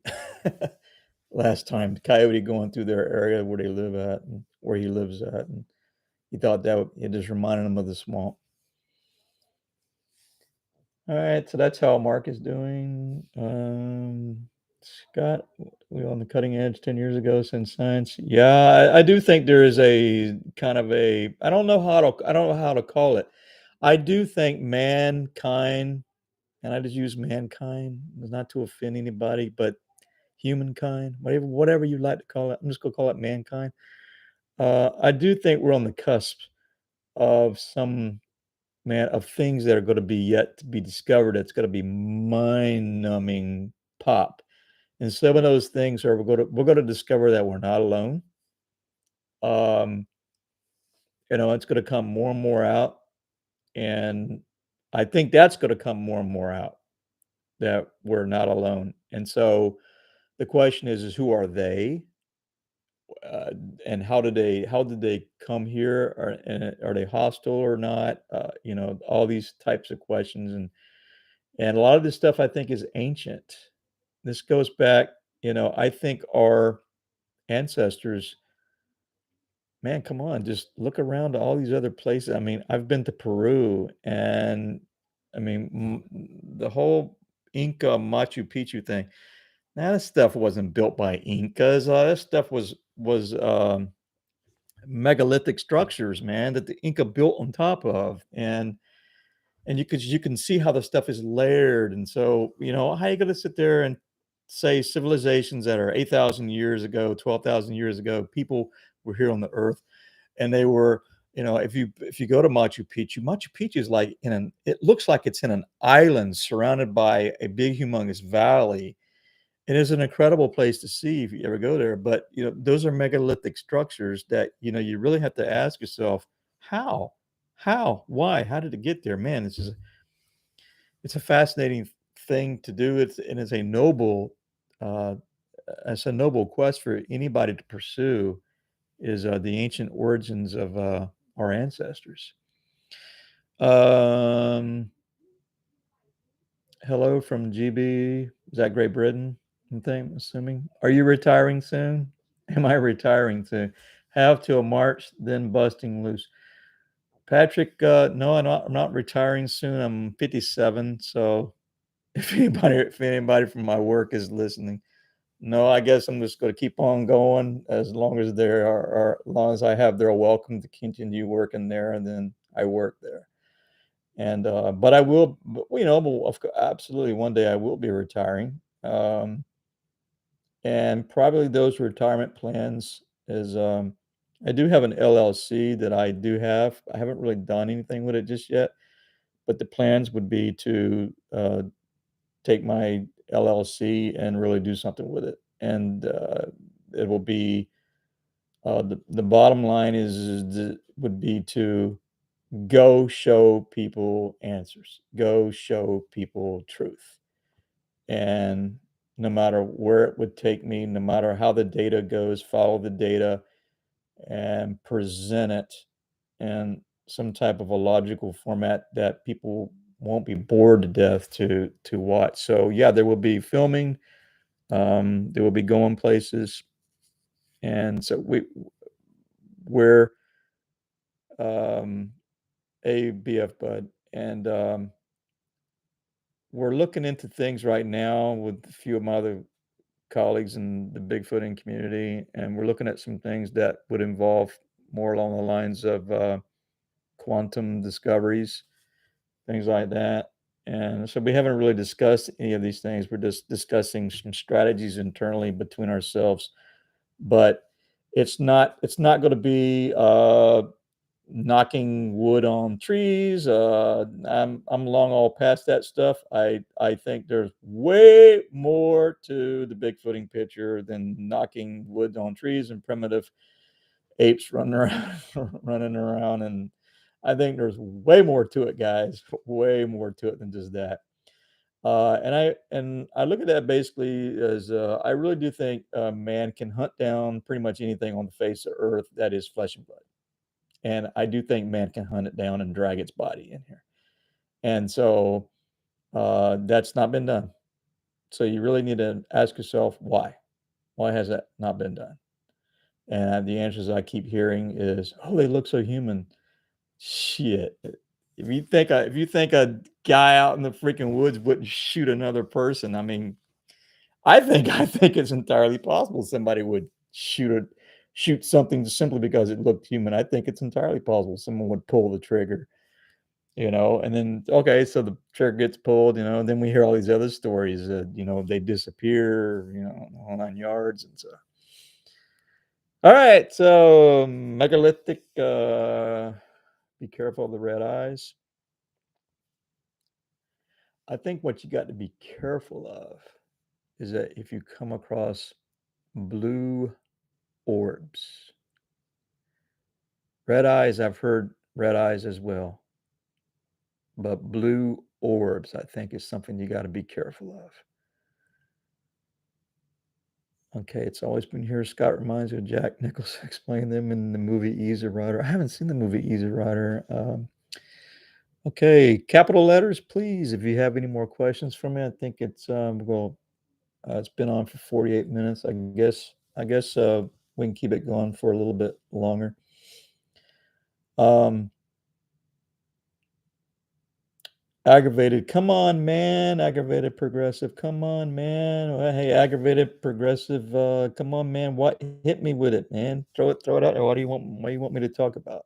last time. Coyote going through their area where they live at and where he lives at, and he thought it just reminded him of the swamp. All right, so that's how Mark is doing. Scott, we on the cutting edge 10 years ago since science. Yeah, I do think there is a kind of a I don't know how to call it. I do think mankind, and I just use mankind, not to offend anybody, but humankind, whatever you like to call it. I'm just gonna call it mankind. I do think we're on the cusp of some of things that are gonna be yet to be discovered. It's gonna be mind-numbing pop. And some of those things are we're gonna discover that we're not alone. Um, it's gonna come more and more out, and I think that's gonna come more and more out, that we're not alone. And so the question is who are they? Uh, and how did they come here? Are they hostile or not? All these types of questions, and a lot of this stuff I think is ancient. This goes back, I think our ancestors, man, come on, just look around to all these other places. I mean, I've been to Peru, and I mean, the whole Inca Machu Picchu thing. Now, this stuff wasn't built by Incas. This stuff was megalithic structures, man, that the Inca built on top of, and you can see how the stuff is layered. And so, how you gonna sit there and say civilizations that are 8,000 years ago, 12,000 years ago, people were here on the earth, and they were, if you go to Machu Picchu is like it looks like it's in an island surrounded by a big humongous valley. It is an incredible place to see if you ever go there, but, those are megalithic structures that, you really have to ask yourself, "How? How? Why? How did it get there?" Man, it's a fascinating thing to do. It's uh, a noble quest for anybody to pursue, is, the ancient origins of, our ancestors. Um, hello from GB. Is that Great Britain? I'm assuming. Are you retiring soon? Am I retiring soon? Have till March, then busting loose. Patrick, no, I'm not retiring soon. I'm 57, so if anybody from my work is listening, no, I guess I'm just gonna keep on going as long as as long as I have their welcome to continue working there, and then I work there. And, but I will, well, absolutely one day I will be retiring. And probably those retirement plans is, I do have an LLC that I do have. I haven't really done anything with it just yet, but the plans would be to, take my LLC and really do something with it. And it will be the bottom line would be to go show people answers, go show people truth. And no matter where it would take me, no matter how the data goes, follow the data and present it in some type of a logical format that people won't be bored to death to watch. So yeah, there will be filming, there will be going places, and so we're um, a BF Bud, and we're looking into things right now with a few of my other colleagues in the Bigfooting community, and we're looking at some things that would involve more along the lines of quantum discoveries, things like that. And so we haven't really discussed any of these things. We're just discussing some strategies internally between ourselves, but it's not going to be knocking wood on trees. I'm long all past that stuff. I think there's way more to the Bigfooting picture than knocking wood on trees and primitive apes running around, running around. And I think there's way more to it, guys. Way more to it than just that. And I look at that basically as I really do think man can hunt down pretty much anything on the face of Earth that is flesh and blood. And I do think man can hunt it down and drag its body in here. And so that's not been done. So you really need to ask yourself why. Why has that not been done? And the answers I keep hearing is, "Oh, they look so human." Shit. If you think a guy out in the freaking woods wouldn't shoot another person, I mean, I think it's entirely possible somebody would shoot something just simply because it looked human. I think it's entirely possible someone would pull the trigger, and then okay, so the trigger gets pulled, and then we hear all these other stories that, they disappear, the whole 9 yards, and so all right, so megalithic, be careful of the red eyes. I think what you got to be careful of is that if you come across blue orbs, red eyes, I've heard red eyes as well, but blue orbs, I think, is something you got to be careful of. Okay, it's always been here. Scott reminds me of Jack Nicholson explaining them in the movie Easy Rider. I haven't seen the movie Easy Rider. Okay, capital letters, please. If you have any more questions for me, I think it's been on for 48 minutes. I guess we can keep it going for a little bit longer. Um, Aggravated. Come on, man. Aggravated progressive. Come on, man. Well, hey, aggravated progressive. Come on, man. What hit me with it, man? Throw it out there. What do you want me to talk about?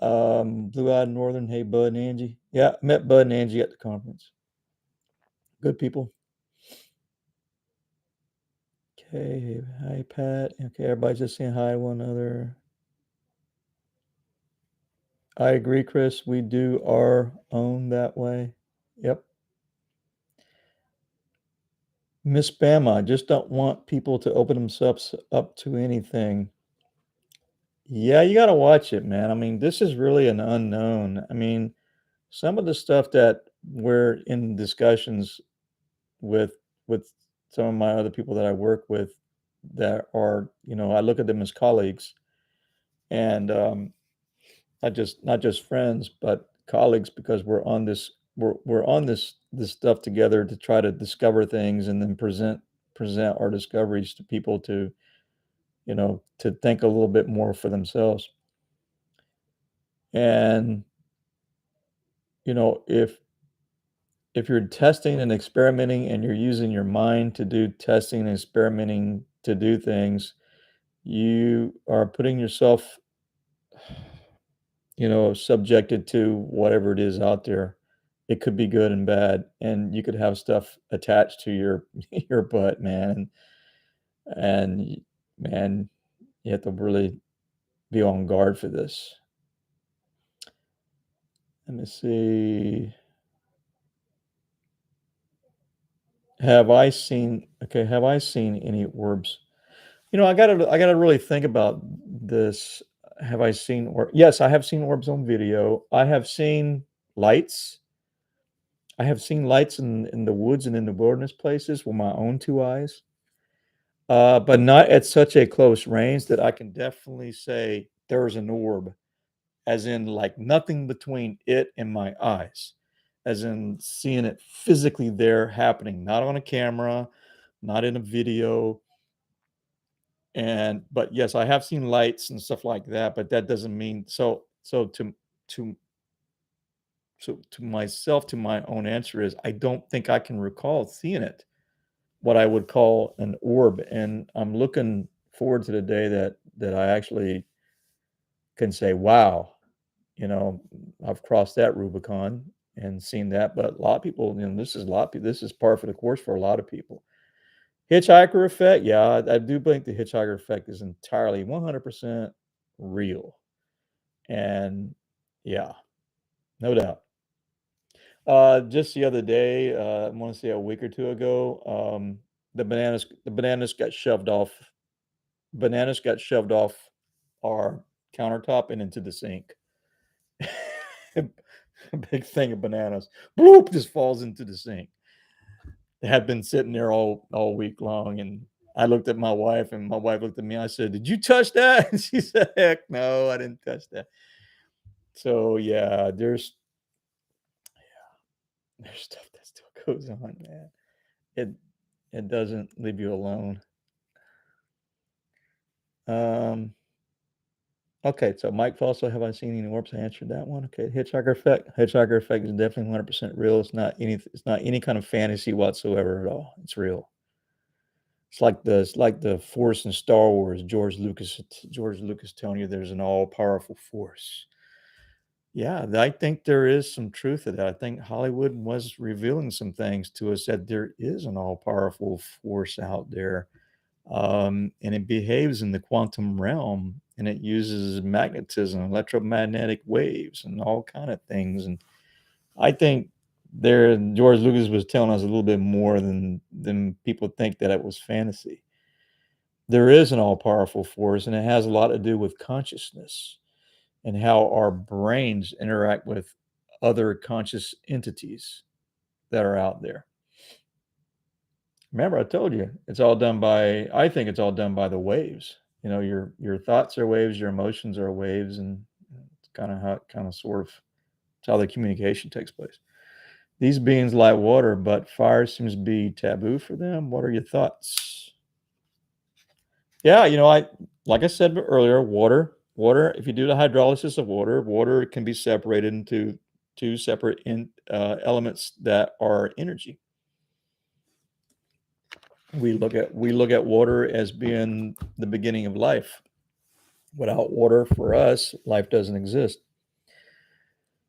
Blue Eyed Northern. Hey, Bud and Angie. Yeah, met Bud and Angie at the conference. Good people. Okay. Hi, Pat. Okay, everybody's just saying hi to one another. I agree, Chris. We do our own that way. Yep. Miss Bama, I just don't want people to open themselves up to anything. Yeah, you gotta watch it, man. I mean, this is really an unknown. I mean, some of the stuff that we're in discussions with with some of my other people that I work with that are, I look at them as colleagues and not just friends, but colleagues because we're on this stuff together to try to discover things and then present our discoveries to people to think a little bit more for themselves. And if you're testing and experimenting and you're using your mind to do testing and experimenting to do things, you are putting yourself, subjected to whatever it is out there. It could be good and bad, and you could have stuff attached to your your butt, man. And man, you have to really be on guard for this. Let me see. have I seen any orbs? I gotta really think about this. Have I seen yes, I have seen orbs on video. I have seen lights. I have seen lights in the woods and in the wilderness places with my own 2 eyes, but not at such a close range that I can definitely say there's an orb, as in, like, nothing between it and my eyes, as in seeing it physically there happening, not on a camera, not in a video, but yes, I have seen lights and stuff like that, but that doesn't mean to to myself, to my own answer is I don't think I can recall seeing it, what I would call an orb, and I'm looking forward to the day that I actually can say, "Wow, you know, I've crossed that Rubicon and seen that." But a lot of people, this is a lot of people, this is par for the course for a lot of people. Hitchhiker Effect, yeah, I do think the Hitchhiker Effect is entirely 100% real, and yeah, no doubt. Just the other day, I wanna say a week or 2 ago, the bananas got shoved off our countertop and into the sink. A big thing of bananas, bloop, just falls into the sink. It had been sitting there all week long, and I looked at my wife, and my wife looked at me, I said, "Did you touch that?" And she said, "Heck no, I didn't touch that." So, yeah, there's stuff that still goes on, man. It it doesn't leave you alone. Um, okay, so Mike Fosso, have I seen any orbs? I answered that one. Okay, Hitchhiker Effect. Hitchhiker Effect is definitely 100% real. It's not any kind of fantasy whatsoever at all. It's real. It's like the Force in Star Wars. George Lucas telling you there's an all-powerful force. Yeah, I think there is some truth to that. I think Hollywood was revealing some things to us that there is an all-powerful force out there, and it behaves in the quantum realm, and it uses magnetism, electromagnetic waves, and all kind of things. And I think George Lucas was telling us a little bit more than people think that it was fantasy. There is an all-powerful force, and it has a lot to do with consciousness and how our brains interact with other conscious entities that are out there. Remember, I told you I think it's all done by the waves. Your thoughts are waves, your emotions are waves, and it's kind of how it kind of sort of it's how the communication takes place. These beings like water, but fire seems to be taboo for them. What are your thoughts? Yeah, I like I said earlier, water, if you do the hydrolysis of water, water can be separated into two separate elements that are energy. We look at water as being the beginning of life. Without water, for us, life doesn't exist.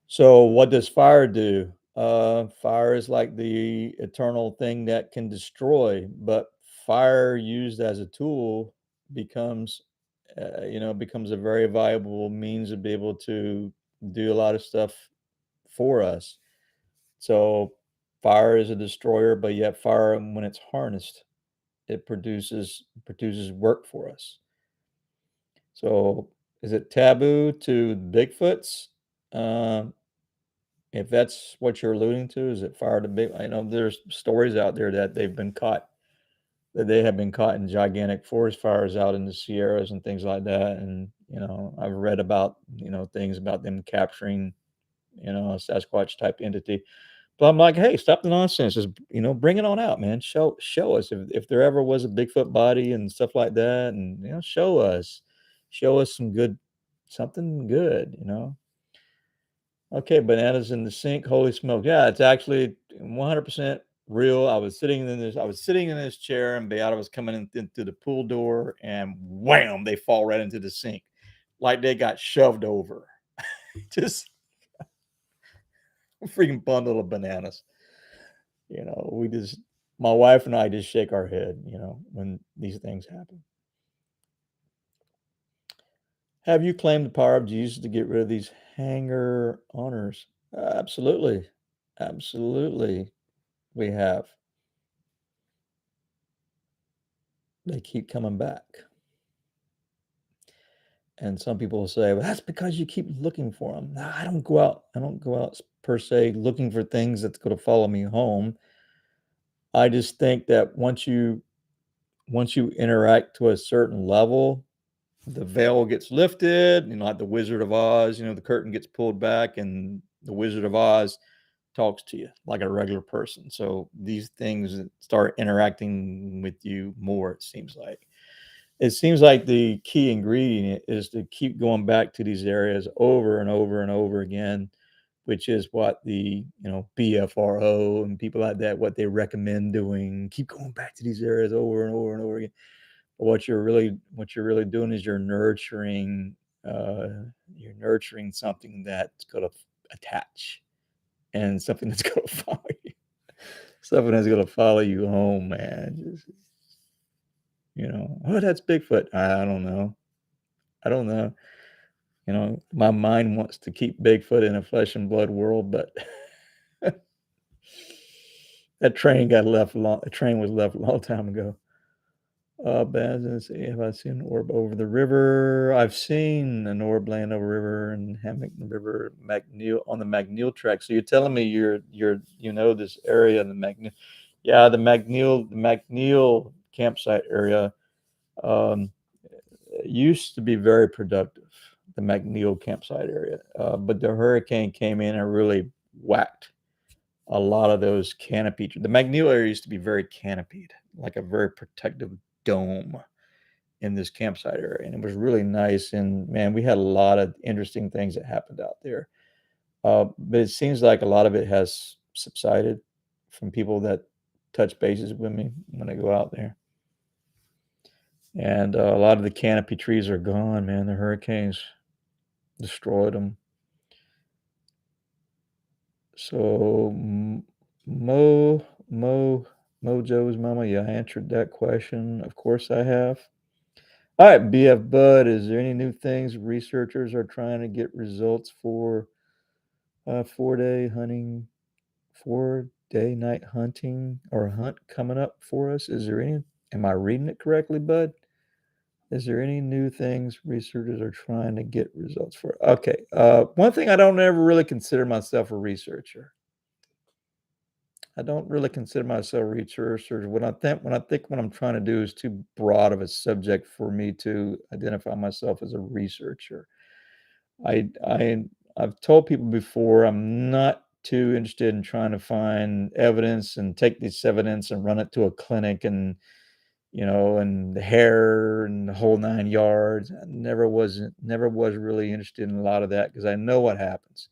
So what does fire do? Fire is like the eternal thing that can destroy, but fire used as a tool becomes, becomes a very valuable means to be able to do a lot of stuff for us. So fire is a destroyer, but yet fire, when it's harnessed, it produces work for us. So is it taboo to Bigfoots? Um, If that's what you're alluding to, is it fire to big, I know there's stories out there that they have been caught in gigantic forest fires out in the Sierras and things like that, and, I've read about, things about them capturing, a Sasquatch type entity, but I'm like, "Hey, stop the nonsense, just, bring it on out, man, show us if there ever was a Bigfoot body and stuff like that, and, show us something good, you know?" Okay, bananas in the sink. Holy smoke. Yeah, it's actually 100% real. I was sitting in this chair, and Beata was coming in through the pool door, and wham, they fall right into the sink. Like they got shoved over. Just a freaking bundle of bananas. We just My wife and I just shake our head, when these things happen. Have you claimed the power of Jesus to get rid of these hanger honors? Absolutely. Absolutely. We have. they keep coming back. And some people will say, well, that's because you keep looking for them. No, I don't go out per se looking for things that's going to follow me home. I just think that once you interact to a certain level, the veil gets lifted, like the Wizard of Oz, the curtain gets pulled back and the Wizard of Oz talks to you like a regular person. So these things start interacting with you more, it seems like. It seems like the key ingredient is to keep going back to these areas over and over and over again, which is what the, BFRO and people like that, what they recommend doing. Keep going back to these areas over and over and over again. But what you're really doing is uh, you're nurturing something that's gonna attach and something that's gonna follow you. Something that's gonna follow you home, man. Just, oh, that's Bigfoot. I don't know. I don't know. My mind wants to keep Bigfoot in a flesh and blood world, but that train got left long. The train was left a long time ago. Baz, let's see. Have I seen an orb over the river? I've seen an orb land over river and Hammock River, McNeil on the McNeil track. So you're telling me this area in the McNeil? Yeah, the McNeil campsite area um, used to be very productive. The McNeil campsite area, but the hurricane came in and really whacked a lot of those canopy. The McNeil area used to be very canopied, like a very protective dome in this campsite area, and it was really nice. And man, we had a lot of interesting things that happened out there. But it seems like a lot of it has subsided from people that touch bases with me when I go out there. And a lot of the canopy trees are gone, man. The hurricanes destroyed them. So, Mojo's mama, yeah, I answered that question. Of course I have. All right, BF Bud, is there any new things researchers are trying to get results for 4-day hunting, 4-day night hunting or hunt coming up for us? Is there any, am I reading it correctly, Bud? Is there any new things researchers are trying to get results for? Okay, one thing I don't ever really consider myself a researcher. I don't really consider myself a researcher. When I think what I'm trying to do is too broad of a subject for me to identify myself as a researcher. I I I've told people before I'm not too interested in trying to find evidence and take this evidence and run it to a clinic and the hair and the whole 9 yards. I never was really interested in a lot of that because I know what happens.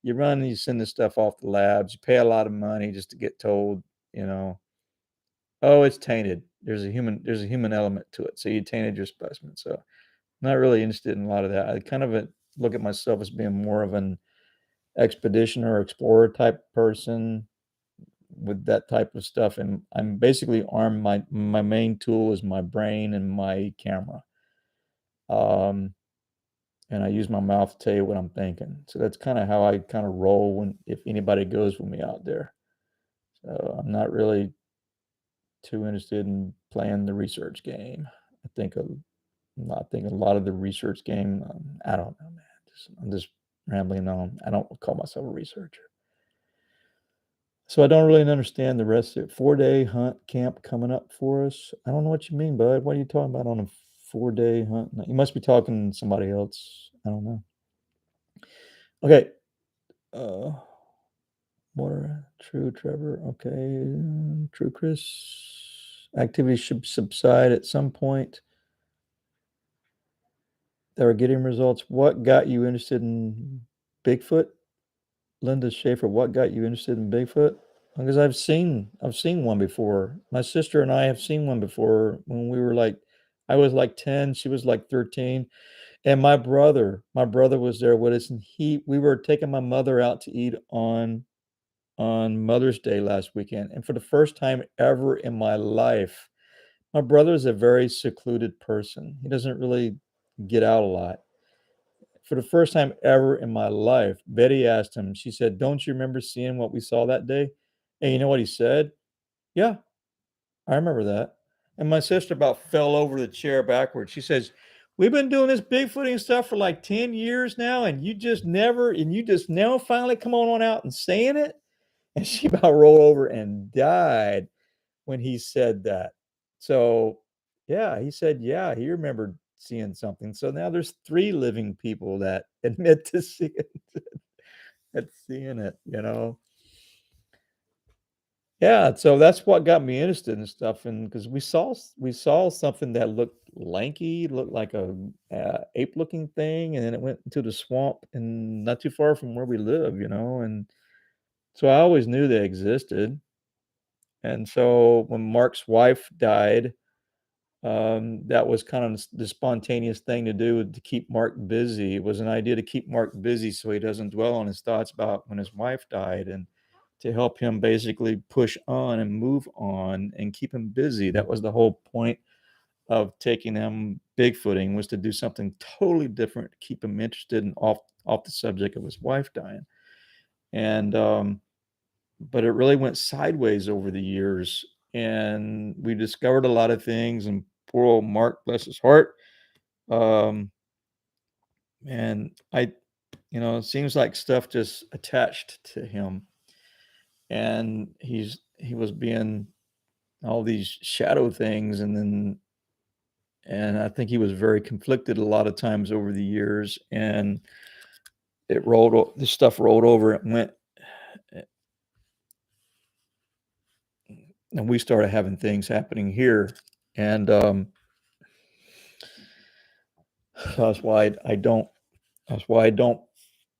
You send this stuff off the labs, you pay a lot of money just to get told, you know, "Oh, it's tainted. There's a human element to it, so you tainted your specimen." So, not really interested in a lot of that. I kind of, look at myself as being more of an expeditioner or explorer type person with that type of stuff, and I'm basically armed. My main tool is my brain and my camera. Um, and I use my mouth to tell you what I'm thinking. So that's kinda how I kinda roll when if anybody goes with me out there. So I'm not really too interested in playing the research game. I think a I think a lot of the research game, I don't know, man. I'm just rambling on. I don't call myself a researcher. So I don't really understand the rest of it. 4-day hunt camp coming up for us. I don't know what you mean, bud. What are you talking about on a 4-day hunt? You must be talking to somebody else. I don't know. Okay. Uh More true, Trevor. Okay. True, Chris. Activity should subside at some point. They were getting results. What got you interested in Bigfoot? Linda Schaefer, what got you interested in Bigfoot? Because I've seen one before. My sister and I have seen one before when we were like, I was like 10, she was like 13. And my brother was there with us, and we were taking my mother out to eat on Mother's Day last weekend. And for the first time ever in my life, my brother is a very secluded person. He doesn't really get out a lot. For the first time ever in my life, Betty asked him, she said, "Don't you remember seeing what we saw that day?" And you know what he said? "Yeah, I remember that." And my sister about fell over the chair backwards. She says, "We've been doing this Bigfooting stuff for like 10 years now, and you just now finally come on out and saying it?" And she about rolled over and died when he said that. So, yeah, he said, yeah, he remembered seeing something. So now there's 3 living people that admit to seeing at seeing it, you know? Yeah, so that's what got me interested in stuff, and because we saw something that looked lanky, looked like a, ape-looking thing, and then it went into the swamp and not too far from where we live, you know, and so I always knew they existed, and so when Mark's wife died, that was kind of the spontaneous thing to do to keep Mark busy. It was an idea to keep Mark busy so he doesn't dwell on his thoughts about when his wife died and to help him basically push on and move on and keep him busy. That was the whole point of taking him bigfooting was to do something totally different to keep him interested and off the subject of his wife dying. And but it really went sideways over the years and we discovered a lot of things and poor old Mark, bless his heart. Um, and it seems like stuff just attached to him, and he was being all these shadow things, and I think he was very conflicted a lot of times over the years, and this stuff rolled over and went, and we started having things happening here, and so that's why I don't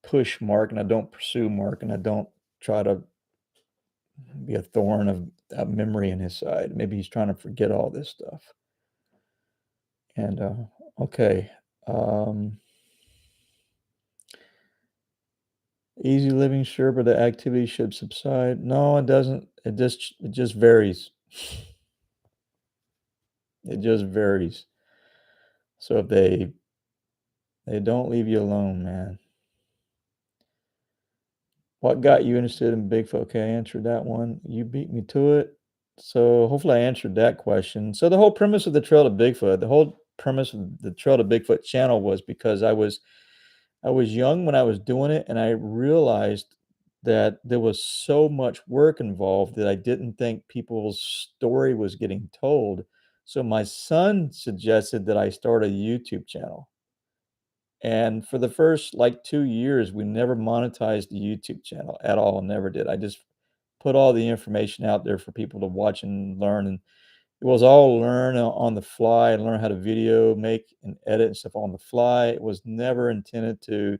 push Mark and I don't pursue Mark and I don't try to be a thorn of a memory in his side. Maybe he's trying to forget all this stuff. And okay, um, easy living, sure, but the activity should subside. No, it doesn't. It just varies. It just varies. So if they don't leave you alone, man. What got you interested in Bigfoot? Okay, I answered that one. You beat me to it. So hopefully I answered that question. So the whole premise of the Trail to Bigfoot, the whole premise of the Trail to Bigfoot channel was because I was young when I was doing it and I realized that there was so much work involved that I didn't think people's story was getting told. So my son suggested that I start a YouTube channel. And for the first, like, 2 years, we never monetized the YouTube channel at all, never did. I just put all the information out there for people to watch and learn, and it was all learn on the fly and learn how to video, make, and edit and stuff on the fly. It was never intended to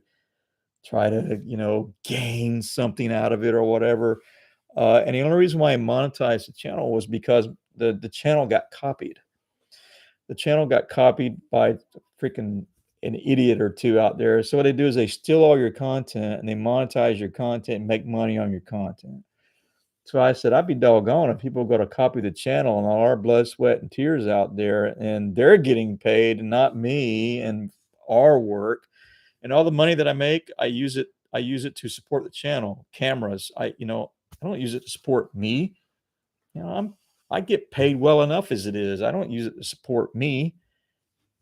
try to, gain something out of it or whatever. And the only reason why I monetized the channel was because the channel got copied. The channel got copied by freaking an idiot or 2 out there. So what they do is they steal all your content and they monetize your content and make money on your content. So I said, I'd be doggone if people go to copy the channel and all our blood, sweat, and tears out there, and they're getting paid and not me and our work. And all the money that I make, I use it to support the channel, cameras. I don't use it to support me. I get paid well enough as it is. I don't use it to support me.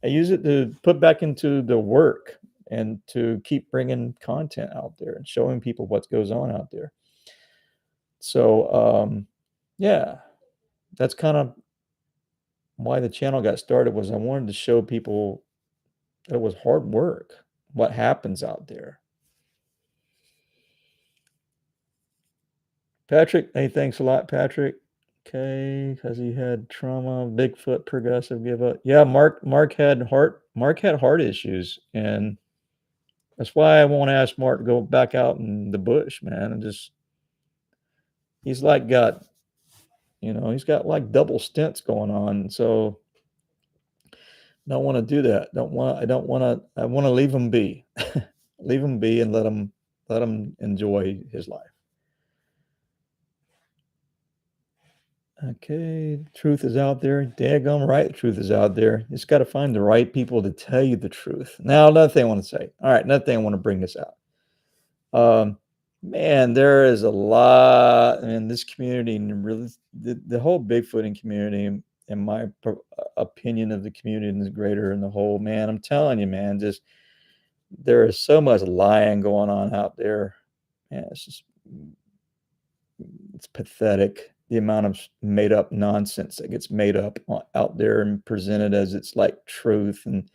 I use it to put back into the work and to keep bringing content out there and showing people what goes on out there. So, yeah, that's kind of why the channel got started was I wanted to show people that it was hard work, what happens out there. Patrick, hey, thanks a lot, Patrick. Okay, because he had trauma, Bigfoot, progressive, give up. Yeah, Mark had heart issues, and that's why I won't ask Mark to go back out in the bush, man. And just he's like he's got like double stents going on. So don't want to do that. I want to leave him be. Leave him be and let him enjoy his life. Okay, truth is out there. Daggum right, the truth is out there. You just got to find the right people to tell you the truth. Now, another thing I want to say. All right, another thing I want to bring this out. Um, Man, there is a lot in this community, and really the whole Bigfooting community. and my opinion of the community is greater in the whole. Man, I'm telling you, man, just there is so much lying going on out there. Man, it's pathetic the amount of made up nonsense that gets made up out there and presented as it's like truth, and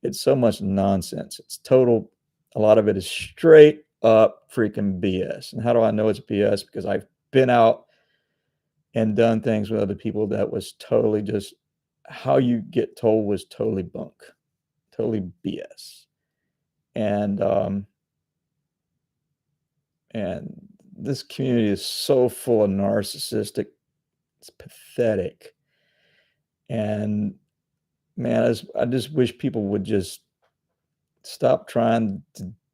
it's so much nonsense. It's total. A lot of it is straight up freaking BS. And how do I know it's BS? Because I've been out and done things with other people that was totally just how you get told was totally bunk, totally BS. And and this community is so full of narcissistic. It's pathetic. And man, I just wish people would just stop trying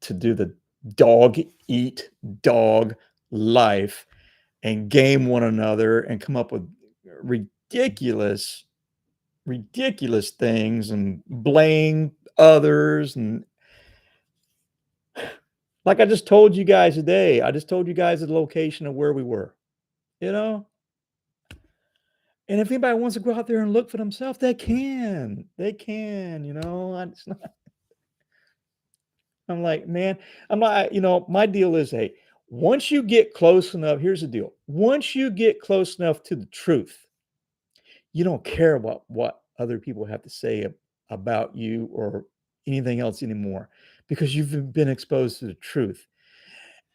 to do the dog eat dog life and game one another and come up with ridiculous, ridiculous things and blame others. And like I just told you guys today, I just told you guys the location of where we were, you know? And if anybody wants to go out there and look for themselves, they can. They can, you know. It's not, I'm like, man, I'm not, my deal is, hey, once you get close enough, here's the deal. Once you get close enough to the truth, you don't care about what other people have to say about you or anything else anymore because you've been exposed to the truth.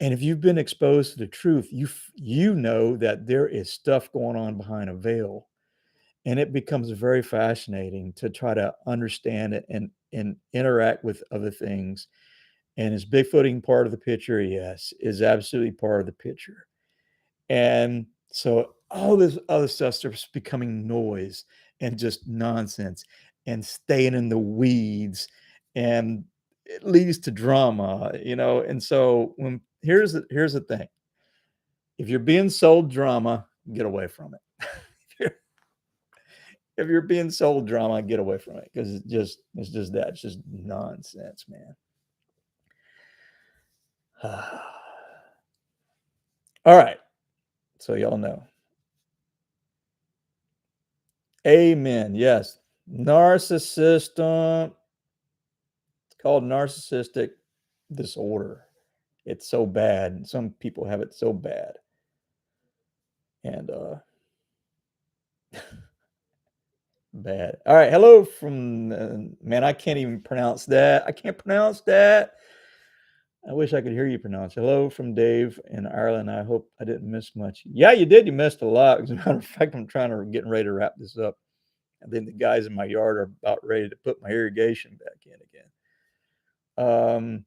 And if you've been exposed to the truth, you know that there is stuff going on behind a veil, and it becomes very fascinating to try to understand it and interact with other things. And is Bigfooting part of the picture? Yes, is absolutely part of the picture. And so all this other stuff starts becoming noise and just nonsense and staying in the weeds, and it leads to drama, And so here's the thing. If you're being sold drama, get away from it. If you're being sold drama, get away from it because it's just that. It's just nonsense, man. All right. So y'all know. Amen. Yes. Narcissism. It's called narcissistic disorder. It's so bad. Some people have it so bad. And bad. All right. Hello from man, I can't even pronounce that. I can't pronounce that. I wish I could hear you pronounce. Hello from Dave in Ireland. I hope I didn't miss much. Yeah, you did. You missed a lot. As a matter of fact, I'm getting ready to wrap this up. I think the guys in my yard are about ready to put my irrigation back in again.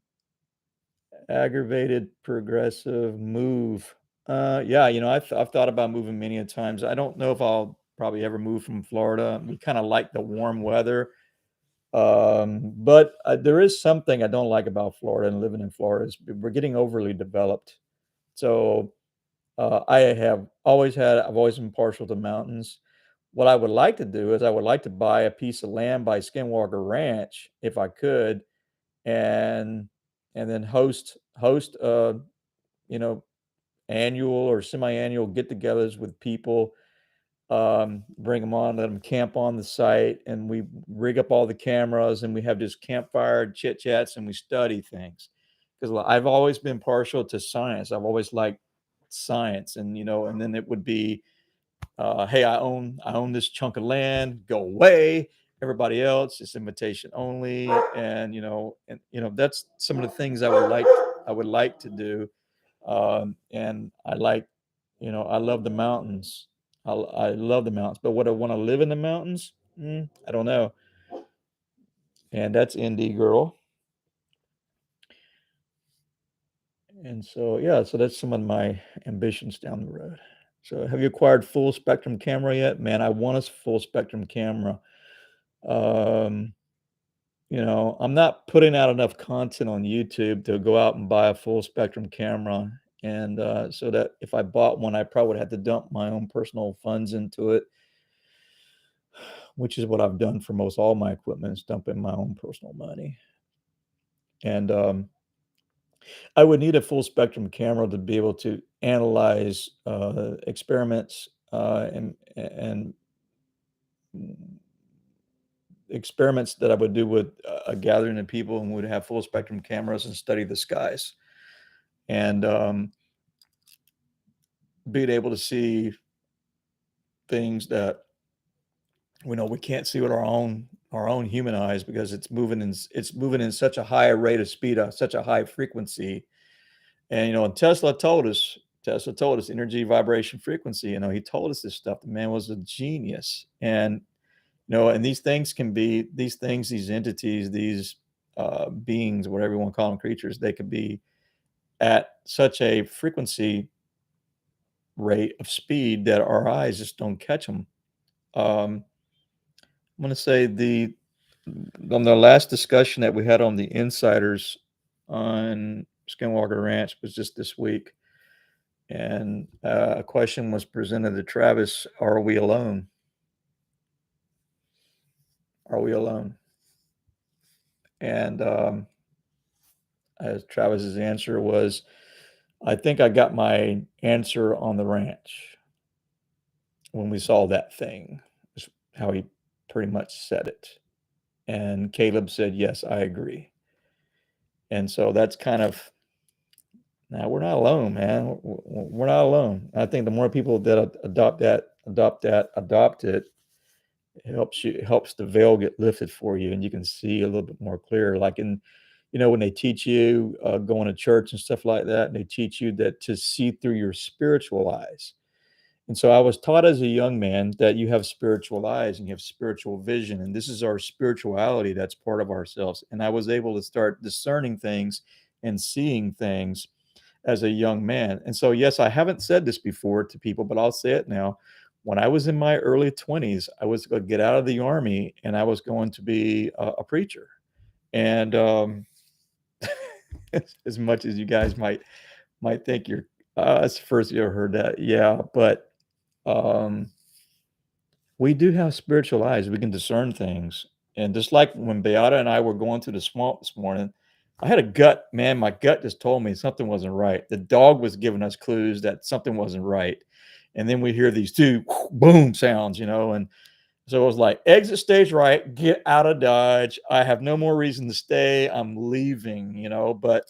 Aggravated progressive move. Yeah, I've thought about moving many a times. I don't know if I'll probably ever move from Florida. We kind of like the warm weather. But there is something I don't like about Florida and living in Florida is we're getting overly developed. So I've always been partial to mountains. What I would like to do is I would like to buy a piece of land by Skinwalker Ranch if I could, and then host you know annual or semi-annual get-togethers with people, bring them on, let them camp on the site, and we rig up all the cameras, and we have just campfire chit chats, and we study things. Because I've always been partial to science. I've always liked science, and then it would be, hey, I own this chunk of land. Go away, everybody else. It's invitation only, and that's some of the things I would like to do. And I love the mountains. I love the mountains, but would I want to live in the mountains? I don't know. And that's indie girl. And so, yeah, so that's some of my ambitions down the road. So, have you acquired full spectrum camera yet? Man, I want a full spectrum camera. Um, I'm not putting out enough content on YouTube to go out and buy a full spectrum camera. And so that if I bought one, I probably would have to dump my own personal funds into it, which is what I've done for most all my equipment is dumping my own personal money. And I would need a full spectrum camera to be able to analyze experiments and experiments that I would do with a gathering of people, and would have full spectrum cameras and study the skies, and being able to see things that we know we can't see with our own human eyes, because it's moving in such a high rate of speed, such a high frequency. And and Tesla told us energy, vibration, frequency. He told us this stuff. The man was a genius. And and these entities, these beings, whatever you want to call them, creatures, they could be at such a frequency rate of speed that our eyes just don't catch them. I'm going to say on the last discussion that we had on the insiders on Skinwalker Ranch was just this week, and a question was presented to Travis: Are we alone? Are we alone? And as Travis's answer was, I think I got my answer on the ranch when we saw that thing. Is how he pretty much said it. And Caleb said, "Yes, I agree." And so that's kind of, now we're not alone, man. We're not alone. I think the more people that adopt it, it helps the veil get lifted for you, and you can see a little bit more clear. Like when they teach you going to church and stuff like that, and they teach you that to see through your spiritual eyes. And so I was taught as a young man that you have spiritual eyes and you have spiritual vision, and this is our spirituality that's part of ourselves. And I was able to start discerning things and seeing things as a young man. And so, yes, I haven't said this before to people, but I'll say it now. When I was in my early 20s, I was going to get out of the army, and I was going to be a preacher. And as much as you guys might think that's the first you ever heard that, yeah, but um, we do have spiritual eyes. We can discern things. And just like when Beata and I were going through the swamp this morning, I had a gut, man. My gut just told me something wasn't right. The dog was giving us clues that something wasn't right. And then we hear these two boom sounds, and so it was like, exit stage right, get out of Dodge. I have no more reason to stay. I'm leaving, but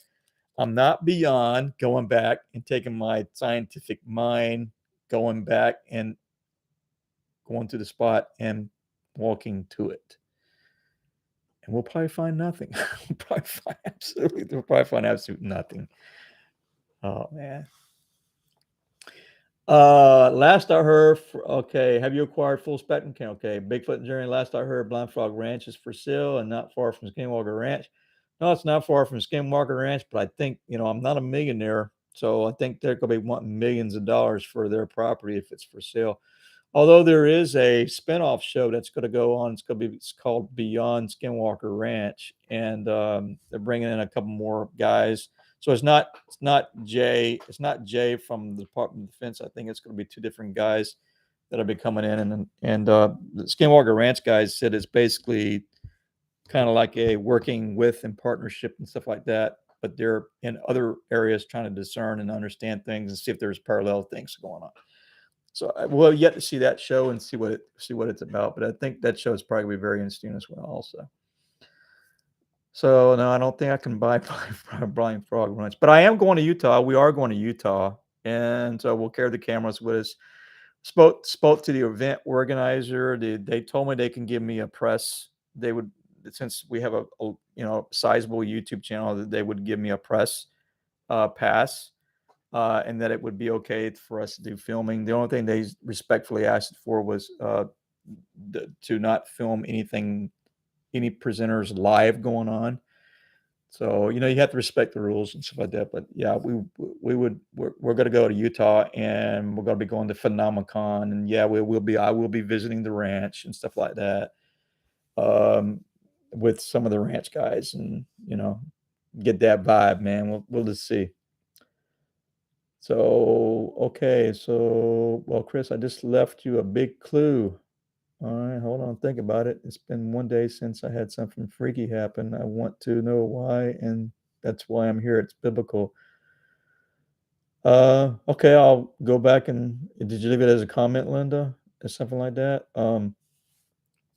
I'm not beyond going back and taking my scientific mind, going back and going to the spot and walking to it. And we'll probably find nothing. We'll probably find absolute nothing. Oh man. Last I heard, okay, have you acquired full spectrum cam? Okay, Bigfoot journey. Last I heard, Blind Frog Ranch is for sale and not far from Skinwalker Ranch. No, it's not far from Skinwalker Ranch, but I think I'm not a millionaire, so I think they're going to be wanting millions of dollars for their property if it's for sale. Although there is a spinoff show that's going to go on. It's called Beyond Skinwalker Ranch, and they're bringing in a couple more guys. So it's not Jay from the Department of Defense. I think it's going to be two different guys that'll be coming in, and the Skinwalker Ranch guys said it's basically kind of like a working with and partnership and stuff like that. But they're in other areas trying to discern and understand things and see if there's parallel things going on. So we'll yet to see that show and see what it's about. But I think that show is probably going to be very interesting as well, also. So no, I don't think I can buy Blind Frog Ranch, but I am going to Utah. We are going to Utah, and so we'll carry the cameras with us. Spoke to the event organizer. They told me they can give me a press. They would, since we have a sizable YouTube channel, that they would give me a press pass, and that it would be okay for us to do filming. The only thing they respectfully asked for was to not film any presenters live going on. So you have to respect the rules and stuff like that. But yeah, we're going to go to Utah, and we're going to be going to Phenomicon, and yeah, I will be visiting the ranch and stuff like that, with some of the ranch guys, and get that vibe, man. We'll just see. So okay, well, Chris, I just left you a big clue. All right, hold on, think about it. It's been one day since I had something freaky happen. I want to know why, and that's why I'm here. It's biblical. Okay, I'll go back and did you leave it as a comment, Linda, or something like that?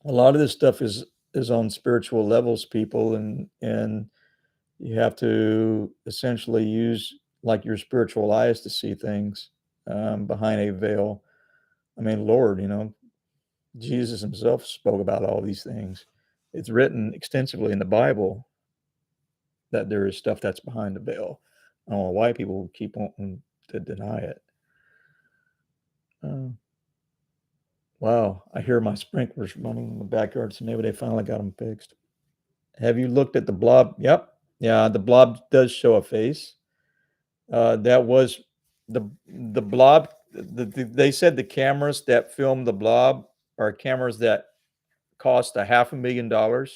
A lot of this stuff is on spiritual levels, people, and you have to essentially use, like, your spiritual eyes to see things, behind a veil. I mean, Lord, Jesus himself spoke about all these things. It's written extensively in the Bible that there is stuff that's behind the veil. I don't know why people keep wanting to deny it. Uh, wow, I hear my sprinklers running in the backyard, so maybe they finally got them fixed. Have you looked at the blob? Yep. Yeah, the blob does show a face. That was the blob. They said the cameras that filmed the blob are cameras that cost $500,000.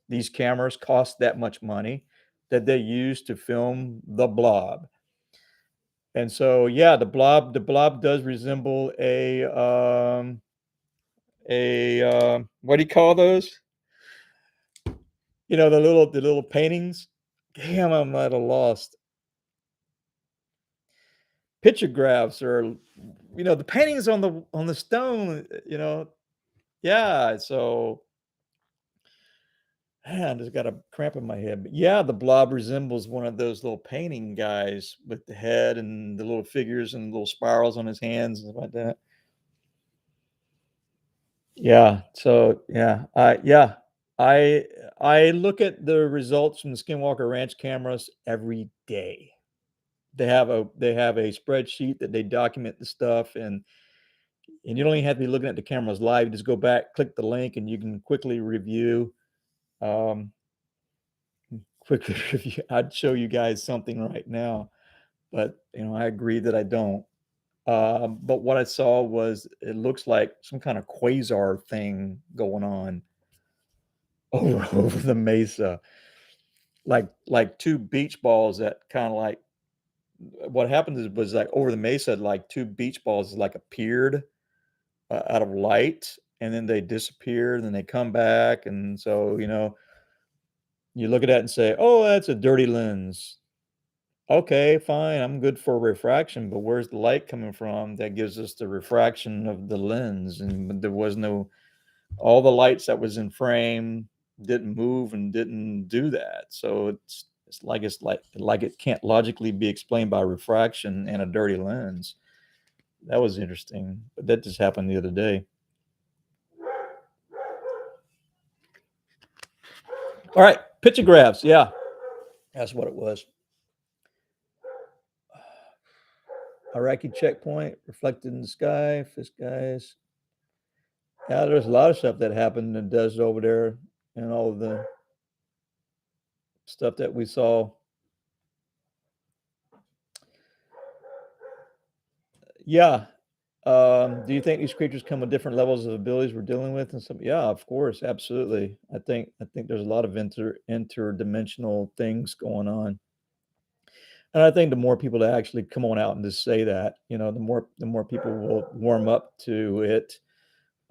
These cameras cost that much money that they use to film the blob. And so, yeah, the blob does resemble what do you call those? The little paintings. Damn, I'm at a loss. Pictographs or the paintings on the stone. Yeah. So, man, I just got a cramp in my head. But yeah, the blob resembles one of those little painting guys with the head and the little figures and little spirals on his hands and stuff like that. Yeah. So yeah. I I look at the results from the Skinwalker Ranch cameras every day. They have a spreadsheet that they document the stuff, and you don't even have to be looking at the cameras live. You just go back, click the link, and you can quickly review. Um, quickly review. I'd show you guys something right now, but I agree that I don't. But what I saw was it looks like some kind of quasar thing going on over the mesa, like two beach balls that kind of like what happened was like over the mesa, like two beach balls like appeared out of light, and then they disappear, and then they come back, and so you look at that and say, "Oh, that's a dirty lens." Okay, fine, I'm good for refraction, but where's the light coming from that gives us the refraction of the lens? And there was no all the lights that was in frame didn't move and didn't do that. So it's like it can't logically be explained by refraction and a dirty lens. That was interesting, but that just happened the other day. All right, pictographs. Yeah, that's what it was. Iraqi checkpoint reflected in the sky. Fish guys. Yeah, there's a lot of stuff that happened in the desert over there, and all of the stuff that we saw. Yeah. Do you think these creatures come with different levels of abilities we're dealing with? And some, yeah, of course, absolutely. I think there's a lot of interdimensional things going on, and I think the more people that actually come on out and just say that, the more people will warm up to it.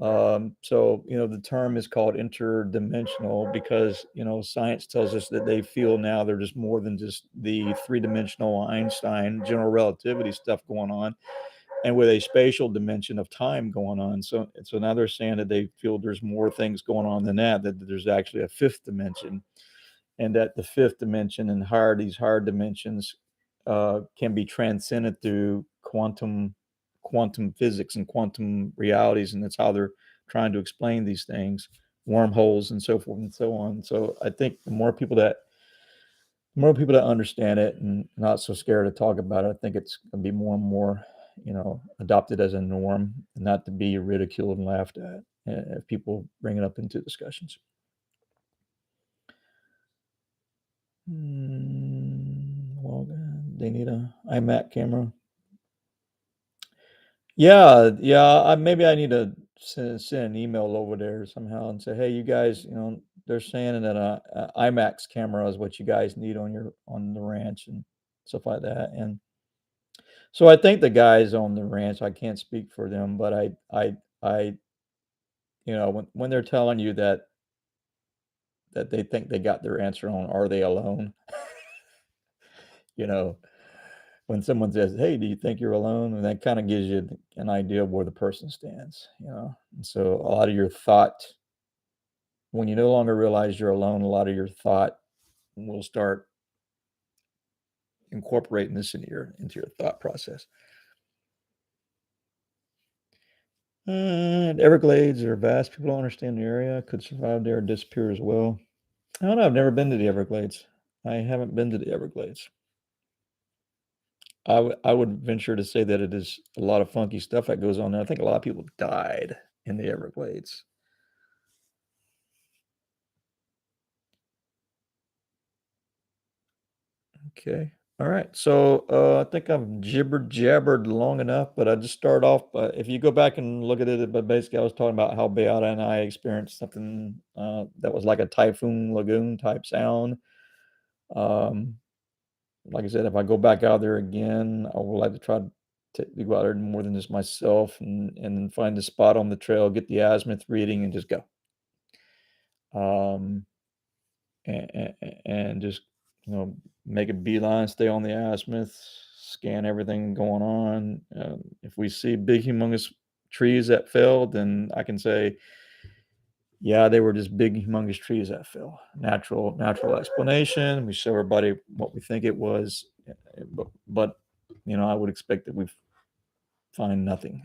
So the term is called interdimensional because science tells us that they feel now they're just more than just the three-dimensional Einstein general relativity stuff going on, and with a spatial dimension of time going on. So now they're saying that they feel there's more things going on than that. That there's actually a fifth dimension, and that the fifth dimension and these higher dimensions can be transcended through quantum physics and quantum realities, and that's how they're trying to explain these things, wormholes and so forth and so on. So I think the more people that understand it and not so scared to talk about it, I think it's going to be more and more, adopted as a norm, and not to be ridiculed and laughed at if people bring it up into discussions. Well, they need a iMac camera. Yeah, yeah. Maybe I need to send an email over there somehow and say, hey, you guys, they're saying that a IMAX camera is what you guys need on the ranch and stuff like that. And so I think the guys on the ranch, I can't speak for them, but I, when they're telling you that they think they got their answer on, are they alone? You know, when someone says, "Hey, do you think you're alone?" And that kind of gives you an idea of where the person stands. And so a lot of your thought. when you no longer realize you're alone, a lot of your thought will start incorporating this into your thought process. The Everglades are vast. People don't understand the area. Could survive there or disappear as well. I don't know. I've never been to the Everglades. I haven't been to the Everglades. I would venture to say that it is a lot of funky stuff that goes on there. I think a lot of people died in the Everglades. Okay. All right. So I think I've gibbered jabbered long enough, but I just start off. If you go back and look at it, but basically I was talking about how Beata and I experienced something that was like a typhoon lagoon type sound. Um, like I said, if I go back out there again, I would like to try to go out there more than just myself and find a spot on the trail, get the azimuth reading, and just go. Um, and just make a beeline, stay on the azimuth, scan everything going on. If we see big, humongous trees that fell, then I can say, yeah, they were just big, humongous trees that fell. Natural explanation. We show everybody what we think it was, but I would expect that we find nothing,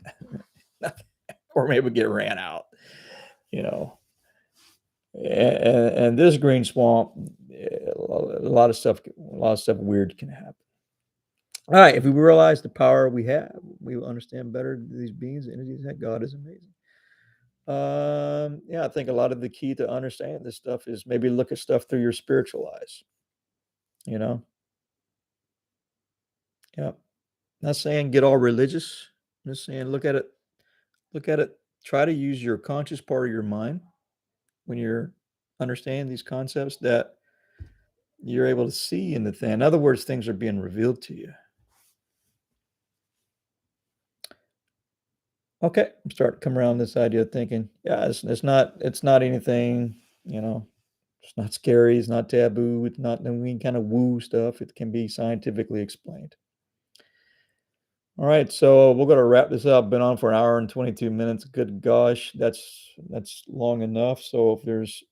nothing, or maybe get ran out. You know, and this green swamp, a lot of stuff weird can happen. All right, if we realize the power we have, we will understand better these beings, entities that God is amazing. Yeah, I think a lot of the key to understanding this stuff is maybe look at stuff through your spiritual eyes. You know, yeah. Not saying get all religious. Just saying look at it. Try to use your conscious part of your mind when you're understanding these concepts that you're able to see in the thing. In other words, things are being revealed to you. Okay, I'm starting to come around this idea of thinking, yeah, it's not anything, it's not scary, it's not taboo, it's not any kind of woo stuff. It can be scientifically explained. All right, so we're gonna wrap this up. Been on for an hour and 22 minutes. Good gosh, that's long enough. So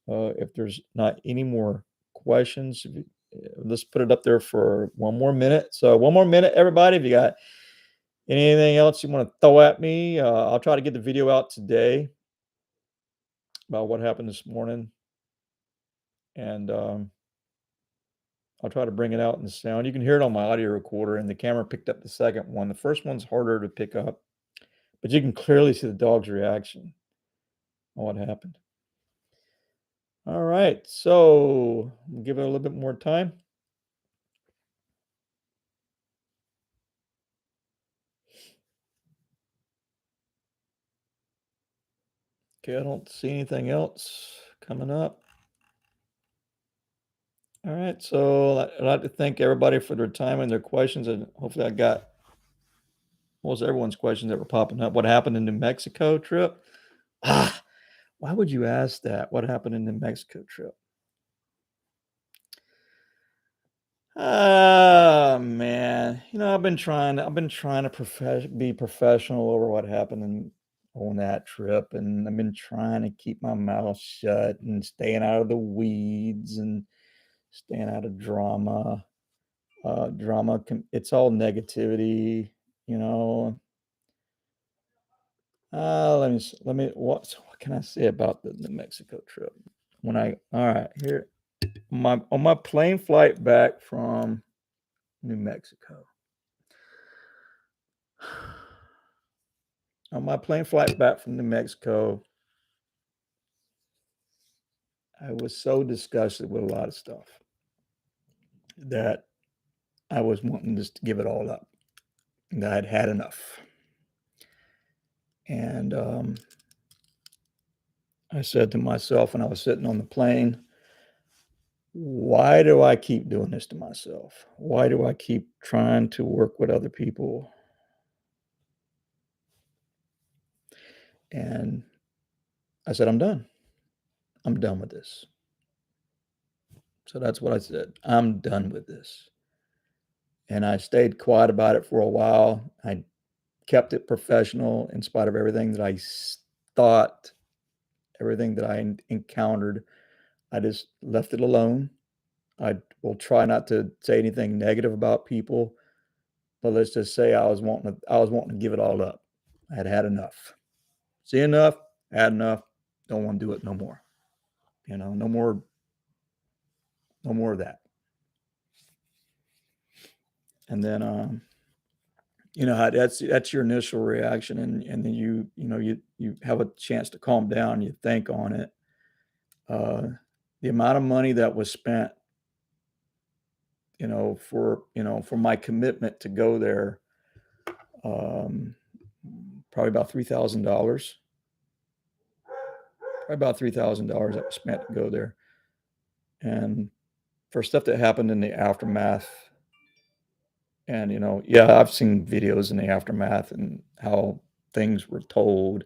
if there's not any more questions, let's put it up there for one more minute. So one more minute, everybody. If you got anything else you want to throw at me, I'll try to get the video out today about what happened this morning, and I'll try to bring it out in the sound. You can hear it on my audio recorder, and the camera picked up the second one. The first one's harder to pick up, but you can clearly see the dog's reaction on what happened. All right, so we'll give it a little bit more time. Okay, I don't see anything else coming up. All right, so I'd like to thank everybody for their time and their questions, and hopefully I got most everyone's questions that were popping up. What happened in New Mexico trip? Ah, why would you ask that? What happened in the New Mexico trip? Oh man, I've been trying to be professional over what happened on that trip, and I've been trying to keep my mouth shut and staying out of the weeds and staying out of drama. It's all negativity, you know. What can I say about the New Mexico trip? All right, here, on my plane flight back from New Mexico. On my plane flight back from New Mexico, I was so disgusted with a lot of stuff that I was wanting just to give it all up. That I'd had enough. And I said to myself when I was sitting on the plane, why do I keep doing this to myself? Why do I keep trying to work with other people? And I said, I'm done. I'm done with this. So that's what I said. I'm done with this. And I stayed quiet about it for a while. I kept it professional in spite of everything that thought everything that I encountered, I just left it alone. I will try not to say anything negative about people, but let's just say I was wanting to give it all up. I had had enough. See enough, had enough, don't wanna do it no more. No more of that. And then, how that's your initial reaction, and then you have a chance to calm down, you think on it. Uh, the amount of money that was spent, for my commitment to go there, um, probably about $3,000. Probably about $3,000 that was spent to go there. And for stuff that happened in the aftermath, and, yeah, I've seen videos in the aftermath and how things were told.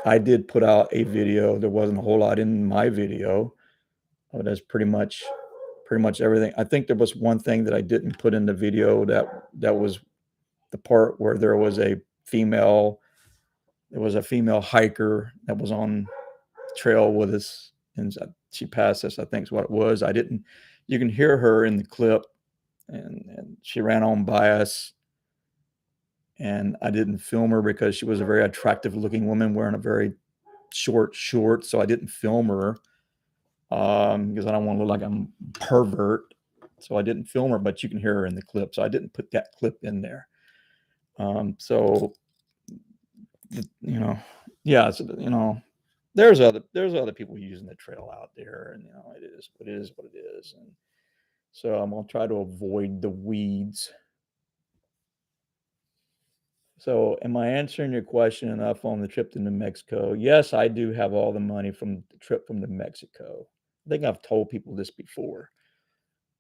I did put out a video. There wasn't a whole lot in my video. That's pretty much everything. I think there was one thing that I didn't put in the video, that was the part where there was a female hiker that was on trail with us, and she passed us, I think is what it was. I didn't You can hear her in the clip, and she ran on by us, and I didn't film her because she was a very attractive looking woman wearing a very short short, so I didn't film her, because I don't wanna look like I'm a pervert, so I didn't film her, but you can hear her in the clip, so I didn't put that clip in there. So, the yeah, so, there's other people using the trail out there, and, it is what it is, and so I'm gonna try to avoid the weeds. So, am I answering your question enough on the trip to New Mexico? Yes, I do have all the money from the trip from New Mexico. I think I've told people this before.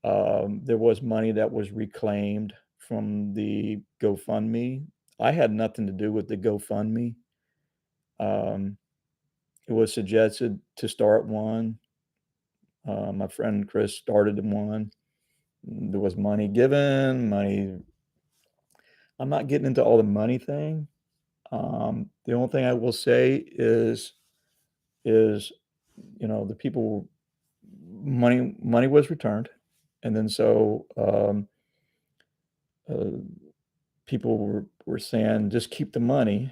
There was money that was reclaimed from the GoFundMe. I had nothing to do with the GoFundMe. Um, it was suggested to start one. My friend Chris started one. There was money given, money. I'm not getting into all the money thing. The only thing I will say is the people, money was returned, and then so uh, people were saying just keep the money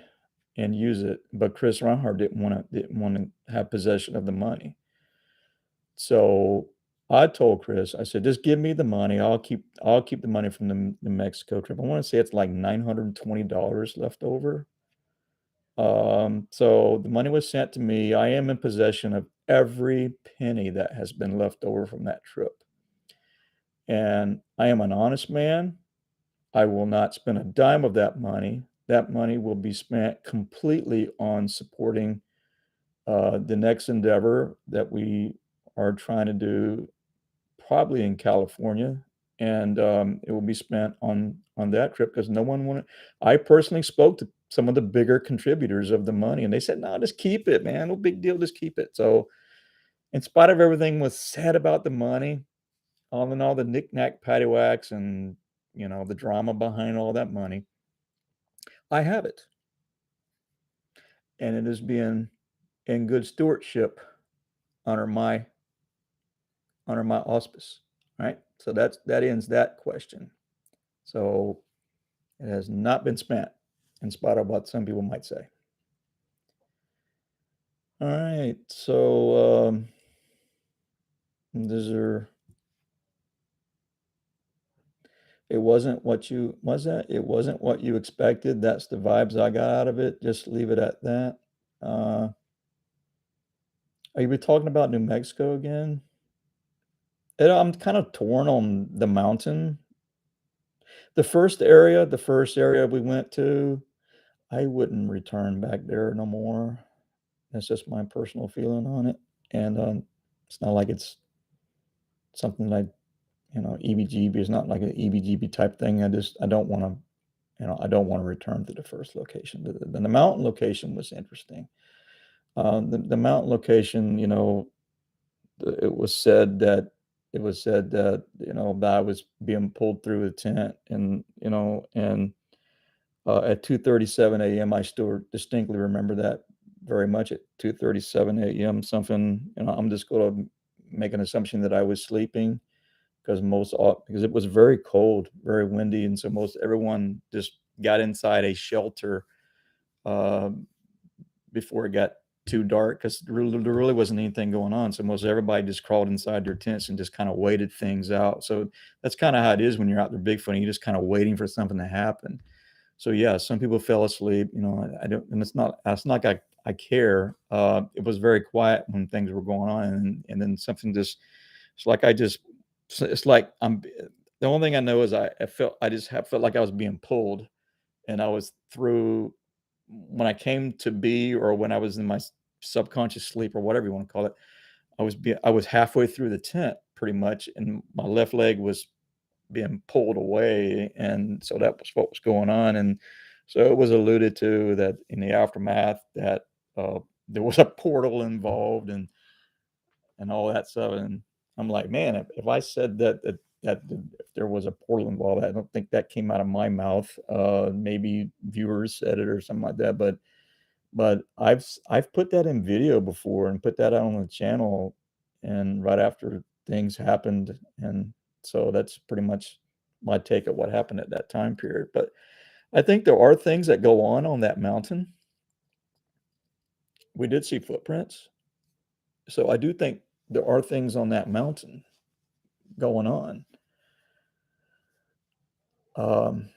and use it, but Chris Reinhardt didn't want to have possession of the money. So I told Chris, I said, just give me the money. I'll keep the money from the New Mexico trip. I want to say it's like $920 left over. So the money was sent to me. I am in possession of every penny that has been left over from that trip. And I am an honest man. I will not spend a dime of that money. That money will be spent completely on supporting the next endeavor that we are trying to do, probably in California. And it will be spent on that trip because no one wanted. I personally spoke to some of the bigger contributors of the money, and they said, "No, just keep it, man. No big deal. Just keep it." So, in spite of everything was said about the money, all in all, the knick-knack paddywhacks and the drama behind all that money, I have it, and it is being in good stewardship under my auspice. Right. So that ends that question. So it has not been spent, in spite of what some people might say. All right. So, these are it wasn't what you expected. That's the vibes I got out of it. Just leave it at that. Uh, are you talking about New Mexico again? And I'm kind of torn on the mountain. The first area we went to, I wouldn't return back there no more. That's just my personal feeling on it. And it's not like it's something like, EBGB is not like an EBGB type thing. I don't want to, I don't want to return to the first location. The mountain location was interesting. The mountain location, it was said that, that I was being pulled through a tent, and at 2:37 a.m. I still distinctly remember that very much at 2:37 a.m., something, I'm just gonna make an assumption that I was sleeping because it was very cold, very windy, and so most everyone just got inside a shelter, um, before it got too dark 'cause there really wasn't anything going on, so most everybody just crawled inside their tents and just kinda waited things out, so that's kinda how it is when you're out there bigfooting, you're just kinda waiting for something to happen. So, yeah, some people fell asleep, I don't and it's not like I care, it was very quiet when things were going on, and then something just it's like I just it's like the only thing I know is I just have felt like I was being pulled, and I was through when I came to be or when I was in my subconscious sleep or whatever you wanna call it, I was halfway through the tent pretty much, and my left leg was being pulled away, and so that was what was going on, and so it was alluded to that in the aftermath that, there was a portal involved and all that stuff, and I'm like, "Man, if I said if there was a portal involved, I don't think that came out of my mouth, maybe viewers said it or something like that, but I've put that in video before and put that out on the channel, and right after things happened, and so that's pretty much my take of what happened at that time period, but I think there are things that go on that mountain. We did see footprints, so I do think there are things on that mountain going on. Um,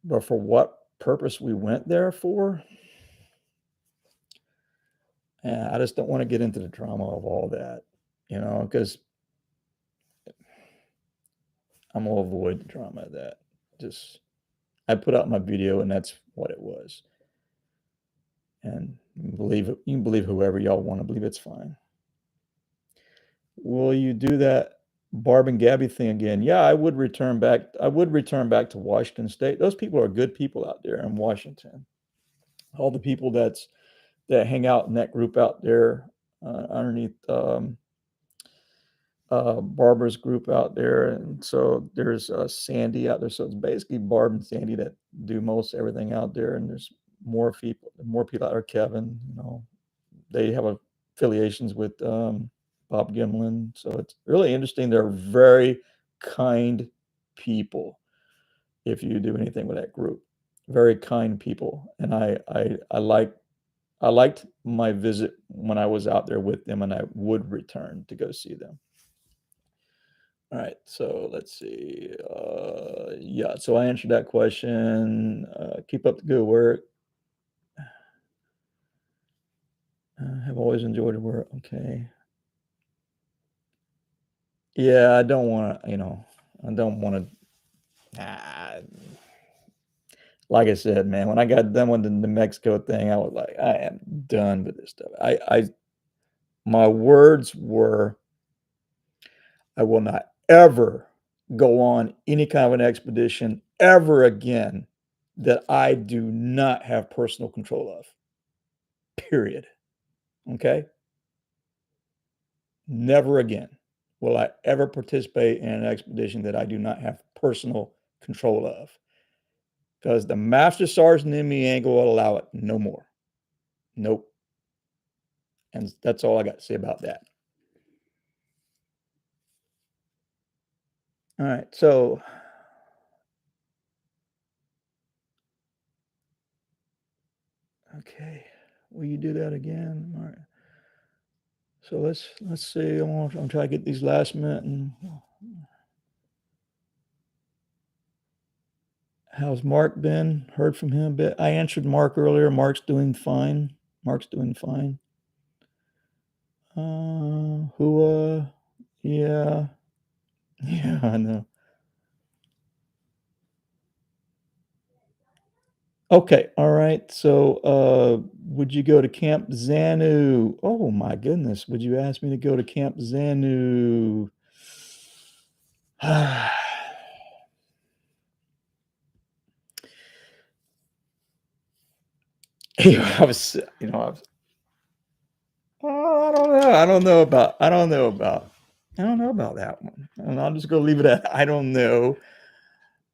but for what purpose we went there for, I just don't wanna get into the drama of all that, because I'm gonna avoid the drama of that. Just I put out my video and that's what it was. And you can believe whoever y'all wanna believe, it's fine. Will you do that Barb and Gabby thing again? Yeah, I would return back to Washington State. Those people are good people out there in Washington. All the people that hang out in that group out there, underneath, Barbara's group out there, and so there's, Sandy out there, so it's basically Barb and Sandy that do most everything out there, and there's more people out there, Kevin, they have affiliations with, Bob Gimlin, so it's really interesting. They're very kind people if you do anything with that group. Very kind people, and I liked my visit when I was out there with them, and I would return to go see them. All right, so let's see. Yeah, so I answered that question. Keep up the good work. Have always enjoyed the work. Okay. Yeah, I don't want to, I don't want to. Like I said, man, when I got done with the New Mexico thing, I was like, I am done with this stuff. My words were, I will not ever go on any kind of an expedition ever again that I do not have personal control of. Period. Okay? Never again will I ever participate in an expedition that I do not have personal control of. Because the master sergeant in me ain't gonna allow it no more. Nope. And that's all I got to say about that. All right. So, okay. Will you do that again? All right. So let's see. I'm trying to get these last minute and how's Mark been? Heard from him a bit. I answered Mark earlier. Mark's doing fine. Mark's doing fine. Yeah. Yeah, I know. Okay, all right. So, would you go to Camp Zanu? Oh my goodness, would you ask me to go to Camp Zanu? I was, oh, I don't know about that one. And I'll just go leave it at I don't know.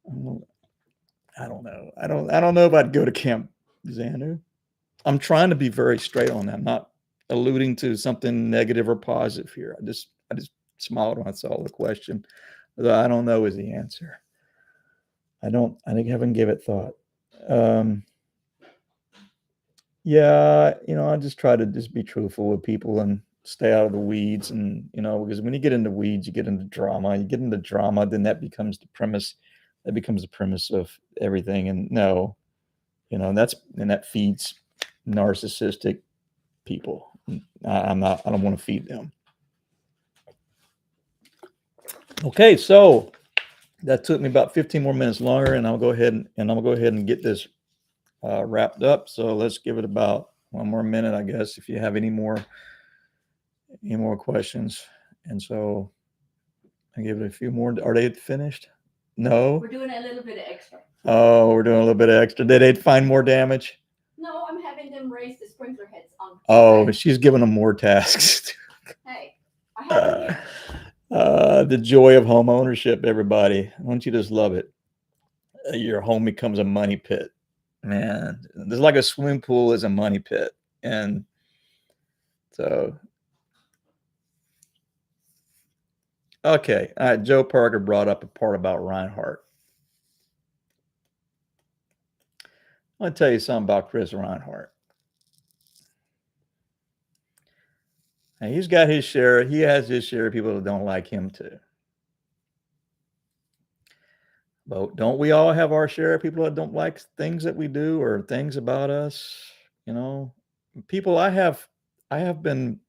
I don't I don't know. I don't know if I'd go to Camp Zanu. I'm trying to be very straight on that. I'm not alluding to something negative or positive here. I just smiled when I saw the question. Although I don't know is the answer. I think I haven't give it thought. Um, yeah, I just try to just be truthful with people and stay out of the weeds. And, because when you get into weeds, you get into drama. You get into drama, then that becomes the premise. That becomes the premise of everything. And no, that feeds narcissistic people. I don't want to feed them. Okay, so that took me about 15 more minutes longer, and I'm gonna go ahead and get this wrapped up. So let's give it about one more minute, I guess, if you have any more questions. And so I give it a few more. Are they finished? No. We're doing a little bit of extra. Oh, we're doing a little bit of extra. Did they find more damage? No, I'm having them raise the sprinkler heads on. Oh, she's giving them more tasks. Hey, I have it here. The joy of home ownership, everybody. Don't you just love it? Your home becomes a money pit. Man, there's like a swimming pool is a money pit. And so, okay. Joe Parker brought up a part about Reinhardt. I want to tell you something about Chris Reinhardt. And he's got his share. He has his share of people that don't like him too. But don't we all have our share of people that don't like things that we do or things about us? People I have been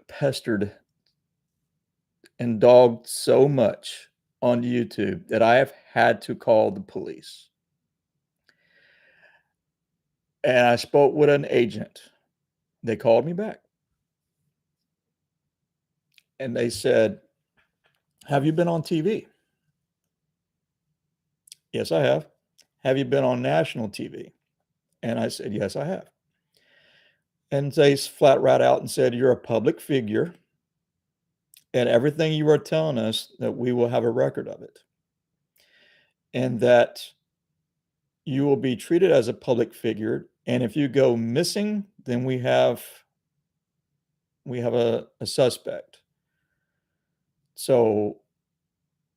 pestered and dogged so much on YouTube that I have had to call the police. And I spoke with an agent. They called me back. And they said, "Have you been on TV?" "Yes, I have." "Have you been on national TV?" And I said, "Yes, I have." And they flat right out and said, "You're a public figure, and everything you are telling us that we will have a record of it, and that you will be treated as a public figure, and if you go missing, then we have a suspect." So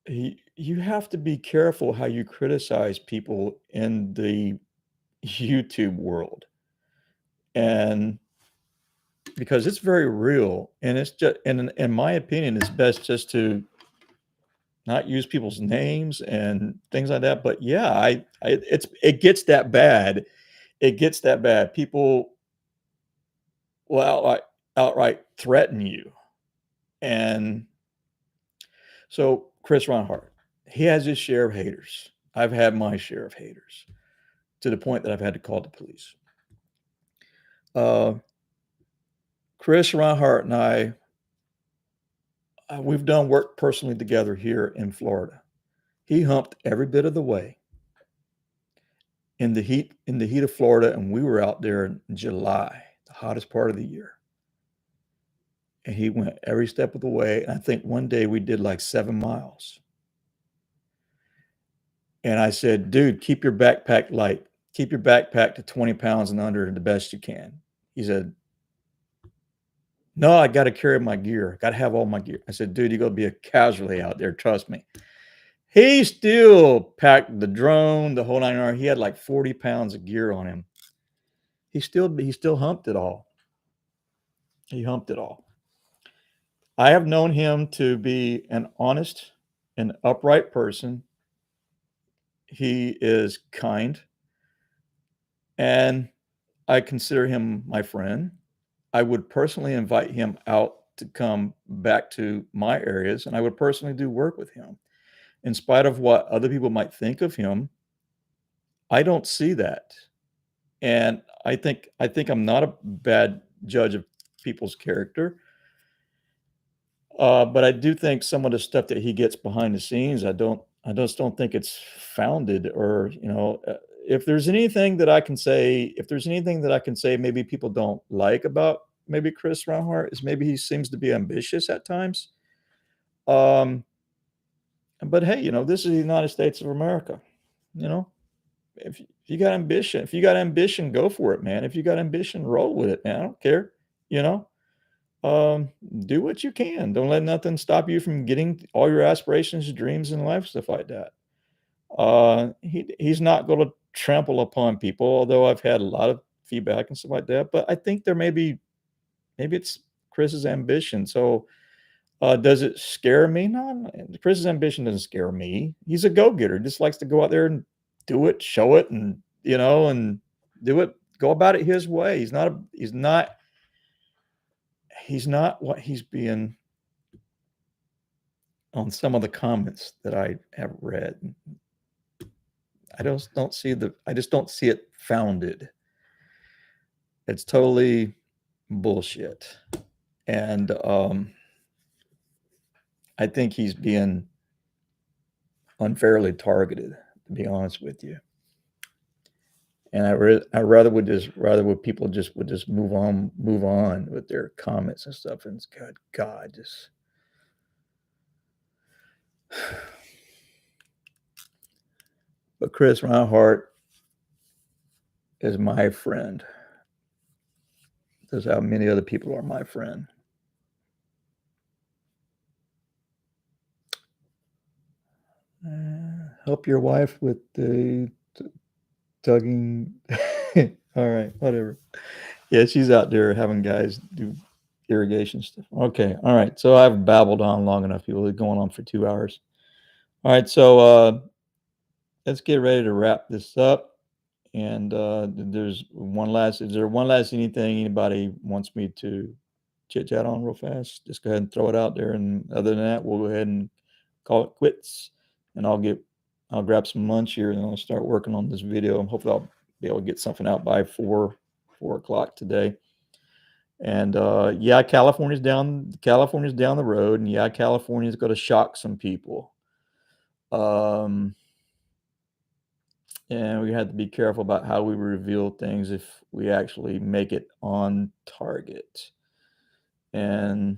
you have to be careful how you criticize people in the YouTube world, and because it's very real, and it's just, and in my opinion, it's best just to not use people's names and things like that. But yeah, it gets that bad. It gets that bad. People will outright threaten you. And so Chris Ronhart, he has his share of haters. I've had my share of haters to the point that I've had to call the police. Chris Ronhart and we've done work personally together here in Florida. He humped every bit of the way in the heat of Florida, and we were out there in July, the hottest part of the year. And he went every step of the way. And I think one day we did like 7 miles. And I said, "Dude, keep your backpack light. Keep your backpack to 20 pounds and under the best you can." He said, "No, I got to carry my gear. Got to have all my gear." I said, "Dude, you're going to be a casualty out there. Trust me." He still packed the drone, the whole 9 yards. He had like 40 pounds of gear on him. He still humped it all. He humped it all. I have known him to be an honest and upright person. He is kind, and I consider him my friend. I would personally invite him out to come back to my areas, and I would personally do work with him. In spite of what other people might think of him, I don't see that. And I think I'm not a bad judge of people's character. But I do think some of the stuff that he gets behind the scenes, I just don't think it's founded. Or if there's anything that I can say, maybe people don't like about maybe Chris Ronhart, is maybe he seems to be ambitious at times. But hey, this is the United States of America. if you got ambition, go for it, man. If you got ambition, roll with it, man. I don't care, you know? Do what you can. Don't let nothing stop you from getting all your aspirations, dreams in life, stuff like that. He's not gonna trample upon people, although I've had a lot of feedback and stuff like that, but I think there may be maybe it's Chris's ambition. So, does it scare me? No, Chris's ambition doesn't scare me. He's a go-getter. He just likes to go out there and do it, show it, and and do it, go about it his way. He's not what he's being on some of the comments that I have read. I just don't see it founded. It's totally bullshit. And I think he's being unfairly targeted, to be honest with you. And I rather would people would just move on with their comments and stuff. And good God, just but Chris Reinhardt is my friend. That's how many other people are my friend. Help your wife with the tugging. All right, whatever. Yeah, she's out there having guys do irrigation stuff. Okay, all right. So I've babbled on long enough. People are going on for 2 hours. All right, so let's get ready to wrap this up. And is there one last anything anybody wants me to chit chat on real fast? Just go ahead and throw it out there. And other than that, we'll go ahead and call it quits. And I'll grab some lunch here and I'll start working on this video. And hopefully I'll be able to get something out by 4 o'clock today. And yeah, California's down the road, and yeah, California's going to shock some people. And we have to be careful about how we reveal things if we actually make it on target. And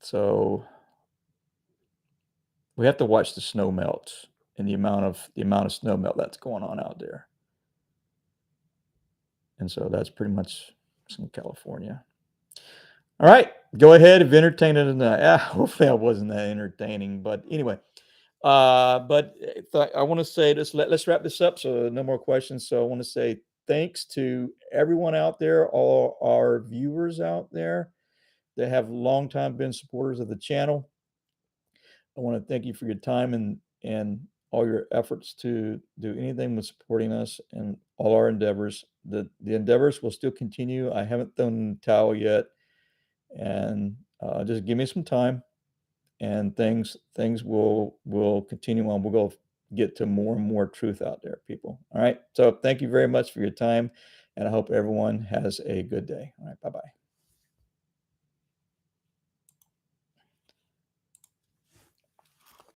so we have to watch the snow melt and the amount of snow melt that's going on out there. And so that's pretty much in California. All right, go ahead. If entertained enough. Hopefully I wasn't that entertaining, but anyway. But I want to say this. Let's wrap this up. So no more questions. So I want to say thanks to everyone out there, all our viewers out there that have long time been supporters of the channel. I want to thank you for your time and all your efforts to do anything with supporting us and all our endeavors. The endeavors will still continue. I haven't thrown the towel yet, and just give me some time, and things will continue on. We'll go get to more and more truth out there, people. All right. So thank you very much for your time, and I hope everyone has a good day. All right. Bye-bye.